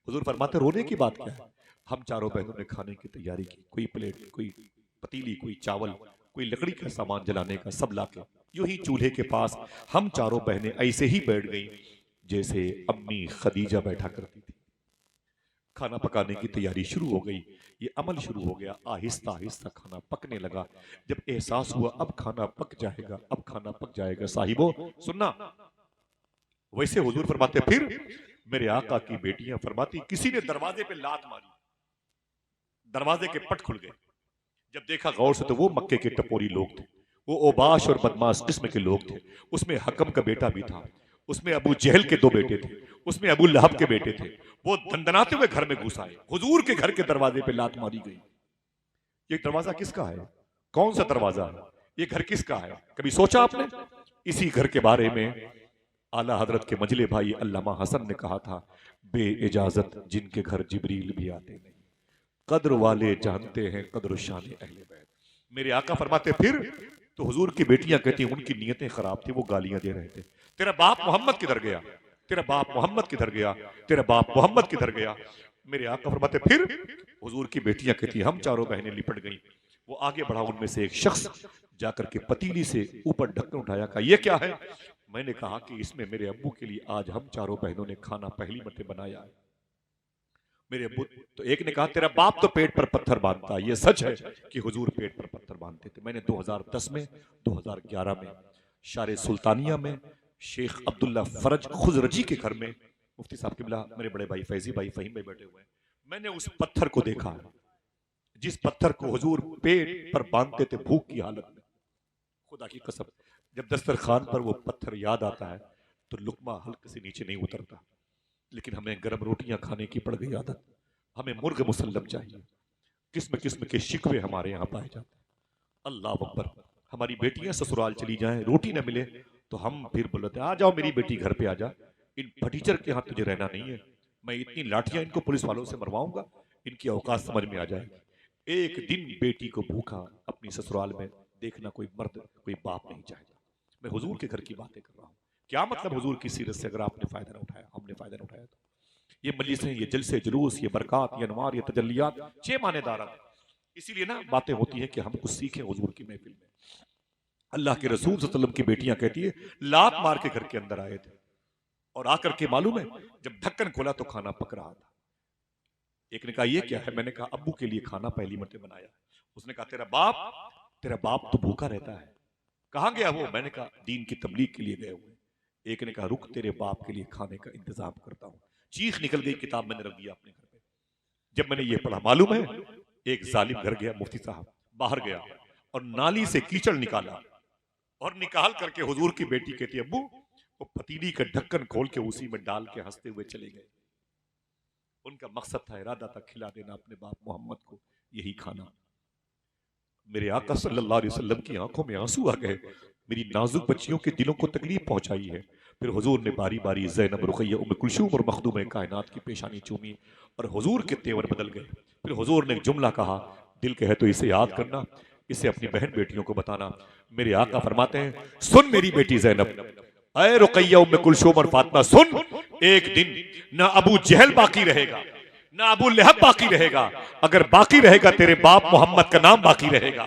हुजूर फरमाते, रोने की बात क्या है? हम चारों बहनों ने खाने की तैयारी की। कोई प्लेट, कोई पतीली, कोई चावल, कोई लकड़ी का सामान जलाने का, सब लाके यूं ही चूल्हे के पास हम चारों बहनें ऐसे ही बैठ गईं जैसे अम्मी खदीजा बैठा करती थी। खाना पकाने की तैयारी शुरू हो गई। ये अमल शुरू हो गया। आहिस्ता आहिस्ता खाना पकने लगा। जब एहसास हुआ अब खाना पक जाएगा, अब खाना पक जाएगा, साहिबो सुनना, वैसे हुजूर फरमाते, फिर मेरे आका की बेटियां फरमाती, किसी ने दरवाजे पे लात मारी, दरवाजे के पट खुल गए। जब देखा गौर से तो वो मक्के के टपोरी लोग थे, वो ओबाश और बदमाश किस्म के लोग थे। उसमें हकम का बेटा भी था, उसमें अबू जहल के दो बेटे थे, उसमें अबू लहब के बेटे थे। वो दंदनाते हुए घर में घुस आए। हुजूर के घर के दरवाजे पे लात मारी गई। ये दरवाजा किसका है? कौन सा दरवाजा है? ये घर किसका है? कभी सोचा आपने? इसी घर के बारे में आला हजरत के मजले भाई अल्लामा हसन ने कहा था, बे इजाजत जिनके घर जिब्रील भी आते नहीं, कद्र वाले जानते हैं कद्र शान अहले बैत। मेरे आका फरमाते, फिर तो हुजूर की बेटियां कहती उनकी नीयतें खराब थी, वो गालियां दे रहे थे, तेरा बाप मोहम्मद किधर गया, तेरा बाप मोहम्मद किधर गया, तेरा बाप मोहम्मद किधर गया। मेरे आका फरमाते, फिर हुजूर की बेटियां कहती हम चारों बहनें लिपट गई। वो आगे बढ़ा, उनमें से एक शख्स जाकर के पतीली से ऊपर ढक्कन उठाया, कहा ये क्या है? मैंने कहा कि इसमें मेरे अब्बू के लिए आज हम चारों बहनों ने खाना पहली मर्तबा बनाया है। मेरे अब्बू, तो एक ने कहा तेरा बाप तो पेट पर पत्थर बांधता। ये सच है कि हुजूर पेट पर पत्थर बांधते थे। मैंने 2010 में, 2011 में शारे सुल्तानिया में शेख अब्दुल्ला फरज खुजरजी के घर में, मुफ्ती साहब किबला मेरे बड़े भाई फैजी भाई फहीम में बैठे हुए हैं, मैंने उस पत्थर को देखा, जिस पत्थर को हुजूर पेट पर बांधते थे भूख की हालत में। खुदा की कसम, जब दस्तरखान पर वो पत्थर याद आता है तो लुकमा हल्के से नीचे नहीं उतरता। लेकिन हमें गर्म रोटियां खाने की पड़ गई आदत, हमें मुर्ग मुसल्लम चाहिए, किस्म किस्म के शिकवे हमारे यहाँ पाए जाते हैं। अल्लाह अकबर। हमारी बेटियां ससुराल चली जाएं, रोटी न मिले तो हम फिर बोलते आ जाओ मेरी बेटी घर पे आ जा, इन फटीचर के यहाँ तुझे रहना नहीं है, मैं इतनी लाठियां इनको पुलिस वालों से मरवाऊंगा, इनकी औकात समझ में आ जाएगी। एक दिन बेटी को भूखा अपनी ससुराल में देखना कोई मर्द, कोई बाप नहीं चाहेगा। मैं हुजूर के घर की बातें कर रहा हूँ। क्या मतलब हुजूर की सीरत से अगर आपने फायदा न उठाया, हमने फायदा न उठाया, तो ये मजलिसें, ये जलसे जुलूस, ये बरक़ात, ये अनवार, ये तजल्लियात 6 मानेदार। इसीलिए ना बातें होती हैं कि हम कुछ सीखें हुजूर की महफिल में। अल्लाह के रसूल सल्लल्लाहु अलैहि वसल्लम की बेटियां कहती है लात मार के घर के अंदर आए थे और आकर के मालूम है जब ढक्कन खोला तो खाना पक रहा था। एक ने कहा ये क्या है? मैंने कहा अब्बू के लिए खाना पहली मर्तबा बनाया। उसने कहा तेरा बाप तो भूखा रहता है, कहाँ गया वो? मैंने कहा दीन की तबलीग के लिए गए हुए। एक ने कहा रुक तेरे बाप के लिए खाने का इंतजाम करता हूँ। चीख निकल गई, किताब मैंने रख दिया अपने घर पे। जब मैंने ये पढ़ा, मालूम है एक जालिम घर गया, मुफ्ती साहब बाहर गया और नाली से कीचड़ निकाला और निकाल करके हुजूर की बेटी कहती अब्बू वो पतीली का ढक्कन खोल के उसी में डाल के हंसते हुए चले गए। उनका मकसद था, इरादा था खिला देना अपने बाप मोहम्मद को यही खाना। मेरे आका सल्लल्लाहु अलैहि वसल्लम की आंखों में आंसू आ गए, मेरी नाजुक बच्चियों के दिलों को तकलीफ पहुंचाई है। फिर हुजूर ने बारी बारी ज़ैनब, रुक़ैया, उम्मे कुलसूम और मखदूम कायनात की पेशानी चूमी और हुजूर के तेवर बदल गए। फिर हुजूर ने एक जुमला कहा, दिल कहे तो इसे याद करना, इसे अपनी बहन बेटियों को बताना। मेरे आका फरमाते हैं, सुन मेरी बेटी ज़ैनब, अय रुक़ैया, उम्मे कुलसूम और फातिमा, सुन, एक दिन ना अबू जहल बाकी रहेगा, ना अबू लहब बाकी रहेगा। अगर बाकी रहेगा तेरे बाप मोहम्मद का नाम बाकी रहेगा,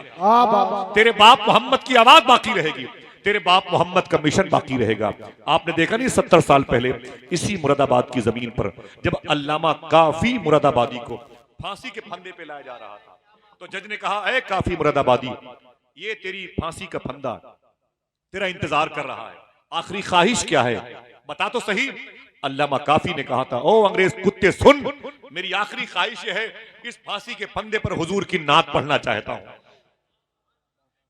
तेरे बाप मोहम्मद की आवाज बाकी रहेगी, तेरे बाप मोहम्मद का मिशन बाकी रहेगा। आपने देखा नहीं 70 साल पहले इसी मुरादाबाद की जमीन पर जब अल्लामा काफी मुरादाबादी को फांसी के फंदे पे लाया जा रहा था, तो जज ने कहा, ए काफी मुरादाबादी, ये तेरी फांसी का फंदा तेरा इंतजार कर रहा है, आखिरी ख्वाहिश क्या है बता तो सही। अल्लामा काफी ने कहा था, ओ अंग्रेज कुत्ते सुन, मेरी आखिरी ख्वाहिश यह है, इस फांसी के फंदे पर हुजूर की नात पढ़ना चाहता हूं,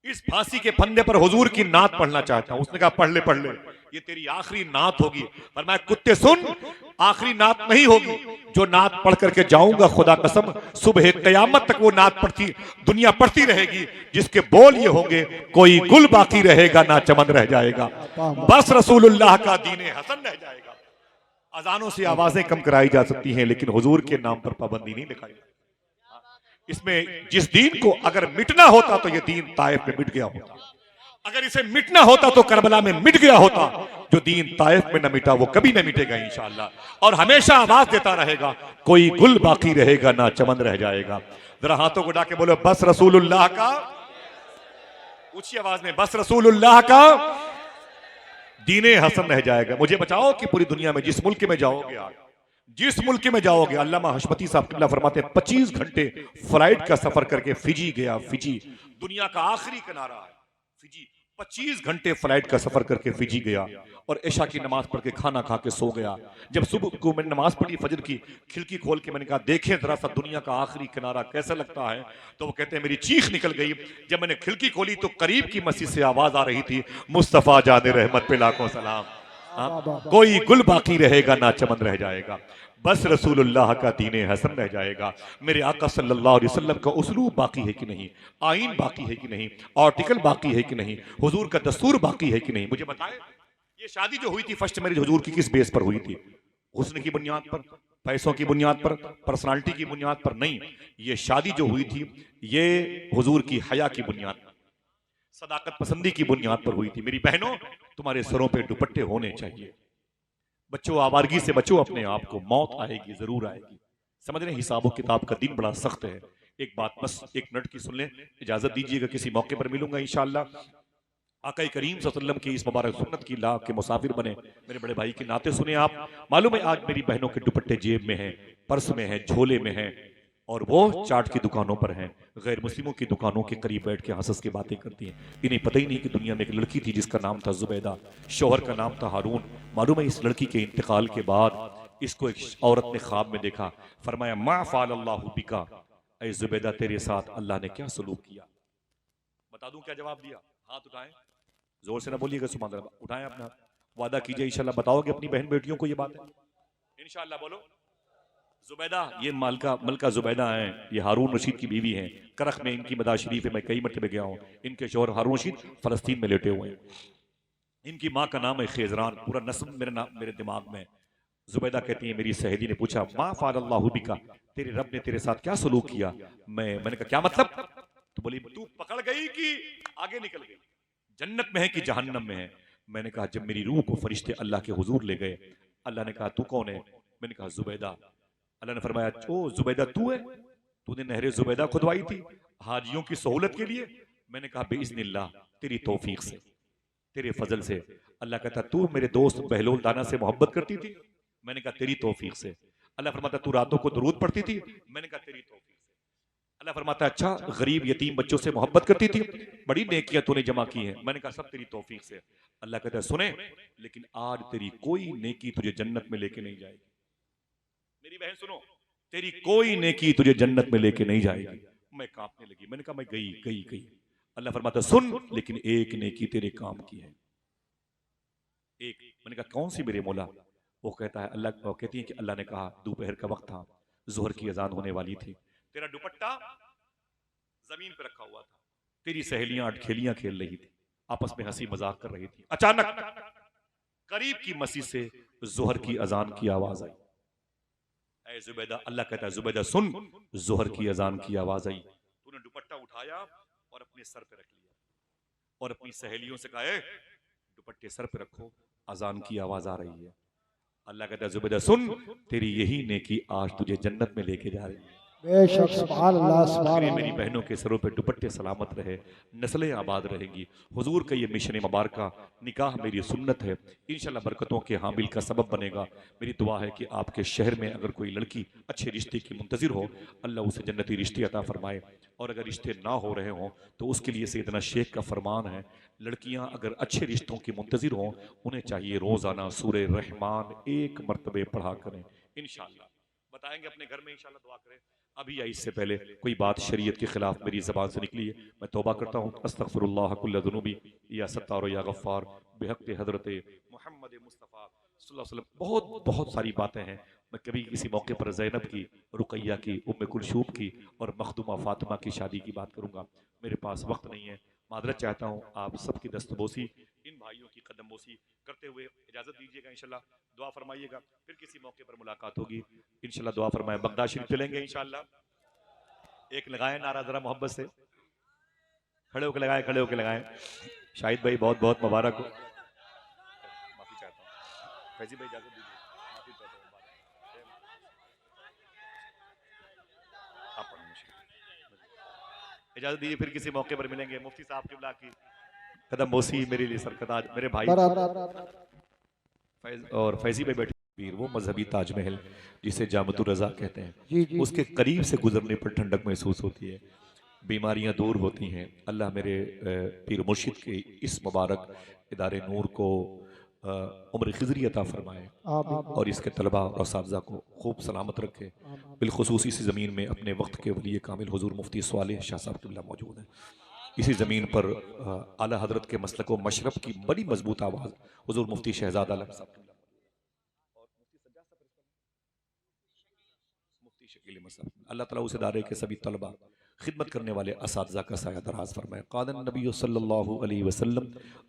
इस फांसी के फंदे पर हुजूर की नात पढ़ना चाहता हूं। उसने कहा पढ़ ले, ये तेरी आखिरी नात होगी। पर मैं कुत्ते सुन, आखिरी नात नहीं होगी, जो नात पढ़ करके जाऊंगा खुदा कसम सुबह कयामत तक वो नात पढ़ती दुनिया पढ़ती रहेगी, जिसके बोल ये होंगे, कोई गुल बाकी रहेगा ना चमन रह जाएगा, बस रसूलुल्लाह का दीने हसन रह जाएगा। अजानों से आवाजें कम कराई जा सकती हैं, लेकिन हुजूर के नाम पर पाबंदी नहीं दिखाई। इसमें जिस दीन को अगर मिटना होता तो ये दीन ताइफ में मिट गया होता, अगर इसे मिटना होता तो करबला में मिट गया होता। जो दीन ताइफ में न मिटा वो कभी न मिटेगा इंशाअल्लाह, और हमेशा आवाज देता रहेगा, कोई गुल बाकी रहेगा ना चमन रह जाएगा। जरा हाथों को उठा के बोलो, बस रसूलुल्लाह का, ऊंची आवाज में, बस रसूलुल्लाह का दीने हसन रह जाएगा। मुझे बचाओ कि पूरी दुनिया में जिस मुल्क में जाओगे, आज जिस मुल्क में जाओगे, अल्लामा हशमती साहब किबला फरमाते हैं 25 घंटे फ्लाइट का सफर करके फिजी गया। फिजी दुनिया का आखिरी किनारा है, फिजी 25 घंटे फ्लाइट का सफर करके फिजी गया और इशा की नमाज पढ़ के खाना खा के सो गया। जब सुबह को मैंने नमाज पढ़ी फजर की, खिड़की खोल के मैंने कहा देखें जरा सा दुनिया का आखिरी किनारा कैसा लगता है, तो वो कहते हैं मेरी चीख निकल गई। जब मैंने खिड़की खोली तो करीब की मस्जिद से आवाज आ रही थी, मुस्तफा जाने रहमत पे लाखों सलाम, कोई गुल बाकी रहेगा ना चमन रह जाएगा, बस रसूलुल्लाह का दीने हसन रह जाएगा। मेरे आका सल्लल्लाहु अलैहि वसल्लम का उसलूब बाकी है कि नहीं, आइन बाकी है कि नहीं, आर्टिकल बाकी है कि नहीं, हुजूर का दस्तूर बाकी है कि नहीं। मुझे बताएं, ये शादी जो हुई थी फर्स्ट मैरिज हुजूर की किस बेस पर हुई थी? हुस्न की बुनियाद पर, पैसों की बुनियाद पर, पर्सनालिटी की बुनियाद पर नहीं। ये शादी जो हुई थी ये हुजूर की हया की बुनियाद पर, सदाकत पसंदी की बुनियाद पर हुई थी। मेरी बहनों, तुम्हारे सरों पे दुपट्टे होने चाहिए। बच्चों, आवारगी से बचो अपने आप को, मौत आएगी, जरूर आएगी। समझ रहे, हिसाबो किताब का दिन बड़ा सख्त है। एक बात बस 1 मिनट की सुन लें, इजाजत दीजिएगा, किसी मौके पर मिलूंगा इंशाअल्लाह। आका करीम सल्लल्लाहु अलैहि वसल्लम की इस मुबारक सुन्नत की लाभ के मुसाफिर बने, मेरे बड़े भाई के नाते सुने आप। मालूम है आज मेरी बहनों के दुपट्टे जेब में हैं, पर्स में हैं, झोले में हैं, और वो चाट की दुकानों पर हैं, गैर मुस्लिमों की दुकानों के करीब बैठ के हंस के बातें करती हैं। इन्हें पता ही नहीं कि दुनिया में एक लड़की थी जिसका नाम था जुबैदा, शौहर का नाम था हारून। मालूम है इस लड़की के इंतकाल के बाद इसको एक औरत ने ख्वाब में देखा, फरमाया मा फ़अलल्लाहु बिका, ऐ जुबैदा तेरे साथ अल्लाह ने क्या सलूक किया। बता दूं क्या जवाब दिया? हाथ उठाएं, जोर से ना बोलिएगा, सुभान अल्लाह, उठाएं अपना, वादा कीजिए इंशाल्लाह बताओगे अपनी बहन बेटियों को ये बात है इंशाल्लाह। बोलो जुबैदा, ये मलका जुबैदा हैं, ये हारून रशीद की बीवी हैं। करख में इनकी मदार शरीफ है, मैं कई मरतबे गया हूँ। इनके शौहर हारून रशीद फलस्तीन में लेटे हुए हैं। इनकी माँ का नाम है खेजरान, पूरा नस्ब मेरे दिमाग में। जुबैदा कहती है मेरी सहेली ने पूछा मा फ़अलल्लाहु बिका, तेरे रब ने तेरे साथ क्या सलूक किया। मैंने कहा क्या मतलब? तो बोली तू पकड़ गई कि आगे निकल गई, जन्नत में है कि जहन्नम में है। मैंने कहा जब मेरी रूह को फरिश्ते अल्लाह के हुजूर ले गए, अल्लाह ने कहा तू कौन है? मैंने कहा जुबैदा। अल्लाह ने फरमाया ओ जुबैदा तू है, तूने नहरे जुबैदा खुदवाई थी हाजियों की सहूलत के लिए। मैंने कहा बिइज़्निल्लाह, तेरी तौफीक से, तेरे फजल से। अल्लाह कहता तू मेरे दोस्त बहलोल दाना से मोहब्बत करती थी। मैंने कहा तेरी तौफीक से। अल्लाह फरमाता तू रातों को दुरूद पढ़ती थी। मैंने कहा तेरी तौफीक से। अल्लाह फरमाता है अच्छा गरीब यतीम बच्चों से मोहब्बत करती थी, बड़ी नेकियां तूने जमा की हैं। मैंने कहा सब तेरी तौफीक से। अल्लाह कहता है सुने, लेकिन आज तेरी कोई नेकी तुझे जन्नत में लेके नहीं जाएगी। मेरी बहन सुनो, तेरी कोई नेकी तुझे जन्नत में लेके नहीं जाएगी। मैं कांपने लगी, मैंने कहा मैं गई गई गई। अल्लाह फरमाता सुन, लेकिन एक नेकी तेरे काम की है, एक। मैंने कहा कौन सी मेरे मौला? वो कहता है अल्लाह, वो कहती है कि अल्लाह ने कहा दोपहर का वक्त था, जोहर की अजान होने वाली थी, तेरा दुपट्टा जमीन पे रखा हुआ था, तेरी सहेलियां अटखेलियां खेल रही थी, आपस में हंसी मजाक कर रही थी। अचानक करीब की मस्जिद से जोहर की अजान की आवाज आई। ऐ जुबैदा, अल्लाह कहता है जुबैदा सुन, जोहर की अजान की आवाज आई, तूने दुपट्टा उठाया और अपने सर पे रख लिया और अपनी सहेलियों से कहा "ए, दुपट्टे सर पे रखो, अजान की आवाज आ रही है। अल्लाह कहता है जुबैदा सुन, तेरी यही नेकी आज तुझे जन्नत में लेके जा रही है। बेशक सुभान अल्लाह सुभान मेरी अल्लाह। बहनों के सरों पे दुपट्टे सलामत रहे, नस्लें आबाद रहेंगी। हुजूर का ये मिशन मुबारक, निकाह मेरी सुन्नत है, इंशाल्लाह बरकतों के हामिल का सबब बनेगा। मेरी दुआ है कि आपके शहर में अगर कोई लड़की अच्छे रिश्ते की मुंतजिर हो, अल्लाह उसे जन्नती रिश्ते अता फरमाए, और अगर रिश्ते ना हो रहे हों तो उसके लिए सैयदना शेख का फरमान है, लड़कियां अगर अच्छे रिश्तों की मुंतजिर हों, उन्हें चाहिए रोजाना सूरे रहमान एक मरतबे पढ़ा करें। इंशाल्लाह बताएंगे अपने घर में, इंशाल्लाह दुआ करें। अभी या इससे पहले कोई बात शरीयत के खिलाफ मेरी जबान से निकली है, मैं तौबा करता हूँ। अस्तगफिरुल्लाह कुल्ल ज़ुनूबी या सत्तार या गफ्फार बिहक़्क़ि हज़रत मोहम्मद मुस्तफ़ा सल्लल्लाहु अलैहि वसल्लम। बहुत बहुत सारी बातें हैं। मैं कभी किसी मौके पर ज़ैनब की, रुक़ैया की, उम्मे कुलसूम की और मखदूमा फ़ातिमा की शादी की बात करूँगा। मेरे पास वक्त नहीं है, मादरत चाहता हूँ। आप सबकी दस्तबोसी, इन भाइयों की कदमबोसी करते हुए इजाज़त दीजिएगा। इंशाल्लाह दुआ फरमाइएगा, फिर किसी मौके पर मुलाकात होगी इंशाल्लाह। दुआ फरमाए, बगदाद शरीफ चलेंगे इंशाल्लाह। एक लगाए नारा जरा मोहब्बत से, खड़े होकर लगाए, खड़े होकर लगाए। शाहिद भाई बहुत बहुत मुबारक हो। माफी चाहता हूँ, फैजी भाई इजाजत दीजिए, माफी चाहता हूँ। आप पढ़ें, इजाजत दीजिए, फिर किसी मौके पर मिलेंगे। मुफ्ती साहब किबला की कदम बोसी मेरे लिए सरकताज, मेरे भाई और फैजी भाई बैठे, वो मजहबी ताजमहल जिसे जामतुर रजा कहते हैं, जी जी उसके करीब से गुजरने पर ठंडक महसूस होती है, बीमारियां दूर होती हैं। अल्लाह मेरे पीर मुर्शिद के इस मुबारक इदारे नूर को उम्र खिजरी अता फरमाए आमीन और इसके तलबा और असातिज़ा को खूब सलामत रखे। बिलखुसूस इसी ज़मीन में अपने वक्त के वली कामिल हुजूर मुफ्ती स्वालिह शाह साहब किबला मौजूद हैं। इसी ज़मीन पर आला हजरत के मसलक व मशरफ की बड़ी मजबूत आवाज़ हुजूर मुफ्ती शहजाद आलम साहब किबला और मुफ्ती सज्जाद साहब, मुफ्ती शकील अहमद साहब। अल्लाह ताला उस इदारे के सभी तलबा, खिदमत करने वाले असातिज़ा का साया दराज फरमाए। क़ालन नबी सल्लल्लाहु अलैहि वसल्लम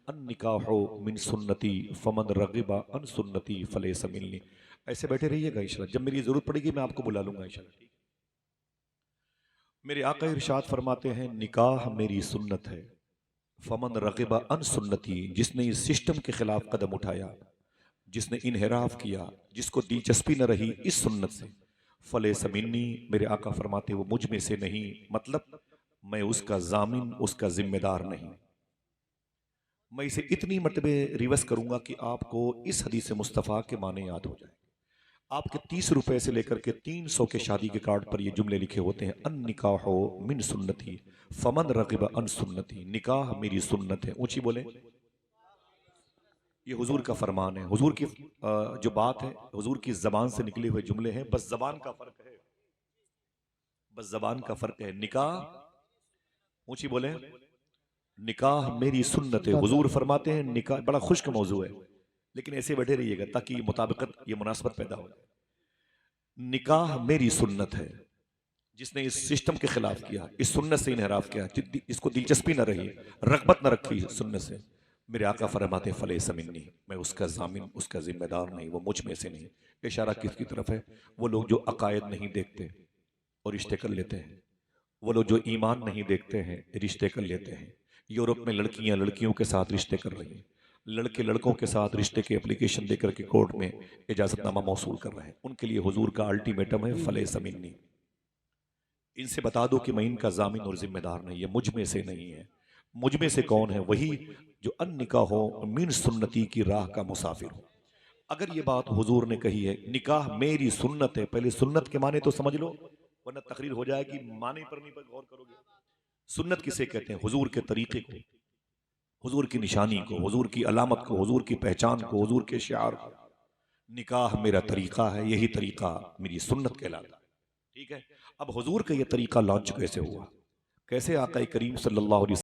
अन निकाहु मिन सुन्नती फमन रग़िबा अन सुन्नती फलैसा मिन्नी। ऐसे बैठे रहिएगा इंशाल्लाह, जब मेरी ज़रूरत पड़ेगी मैं आपको बुला लूंगा इंशाल्लाह। मेरे आका इरशाद फरमाते हैं, निकाह मेरी सुन्नत है, फमन रग़िबा अन सुन्नती, जिसने इस सिस्टम के खिलाफ कदम उठाया, जिसने इनहराफ किया, जिसको दिलचस्पी न रही इस सुन्नत से, फले समिन्नी, मेरे आका फरमाते वो मुझ में से नहीं, मतलब मैं उसका जामिन, उसका जिम्मेदार नहीं। मैं इसे इतनी मरतबे रिवर्स करूंगा कि आपको इस हदीस मुस्तफ़ा के माने याद हो जाए। आपके 30 रुपए से लेकर के 300 के शादी के कार्ड पर ये जुमले लिखे होते हैं, अन निकाह मिन सुन्नती फमन रग़िबा अन सुन्नती, निकाह मेरी सुन्नत है। ऊंची बोले, ये हुजूर का फरमान है, हुजूर की जो बात है, हुजूर की जबान से निकले हुए जुमले हैं। बस जबान का फर्क है, बस जबान का फर्क है। निकाह, ऊंची बोले, निकाह मेरी सुन्नत है। हुजूर फरमाते हैं निकाह बड़ा खुश्क मौजू है, लेकिन ऐसे बैठे रहिएगा ताकि ये मुताबिकत, ये मुनासबत पैदा हो जाए। निकाह मेरी सुन्नत है, जिसने इस सिस्टम के खिलाफ किया, इस सुन्नत से इनहराफ किया, इसको दिलचस्पी न रही, रगबत न रखी सुन्नत से, मेरे आका फरमाते फले समिन्नी, मैं उसका जामिन, उसका जिम्मेदार नहीं, वो मुझ में से नहीं। इशारा किसकी तरफ है? वो लोग जो अकायद नहीं देखते और रिश्ते कर लेते हैं, वो लोग जो ईमान नहीं देखते हैं रिश्ते कर लेते हैं। यूरोप में लड़कियां लड़कियों के साथ रिश्ते कर रही हैं, लड़के लड़कों के साथ रिश्ते की एप्लीकेशन देकर के कोर्ट में इजाजतनामा मौसूल कर रहे हैं। उनके लिए हुजूर का अल्टीमेटम है फले समिन्नी, इनसे बता दो कि मैं इनका जामिन और जिम्मेदार नहीं है, मुझ में से नहीं है। मुझ में से कौन है? वही जो अन निकाह हो मिन सुन्नती की राह का मुसाफिर हो। अगर ये बात हुजूर ने कही है, निकाह मेरी सुन्नत है, पहले सुन्नत के माने तो समझ लो, वरना तकरीर हो जाएगी, माने पढ़ने पर गौर करोगे। सुन्नत किसे कहते हैं? हुजूर के तरीके को, हुजूर की निशानी को, हुजूर की अलामत को, हुजूर की पहचान को, हुजूर के शिआर को। निकाह मेरा तरीका है, यही तरीका मेरी सुन्नत कहलाता है। ठीक है, अब हुजूर का ये तरीका लॉन्च कैसे हुआ? कैसे आका करीम सल्लल्लाहु अलैहि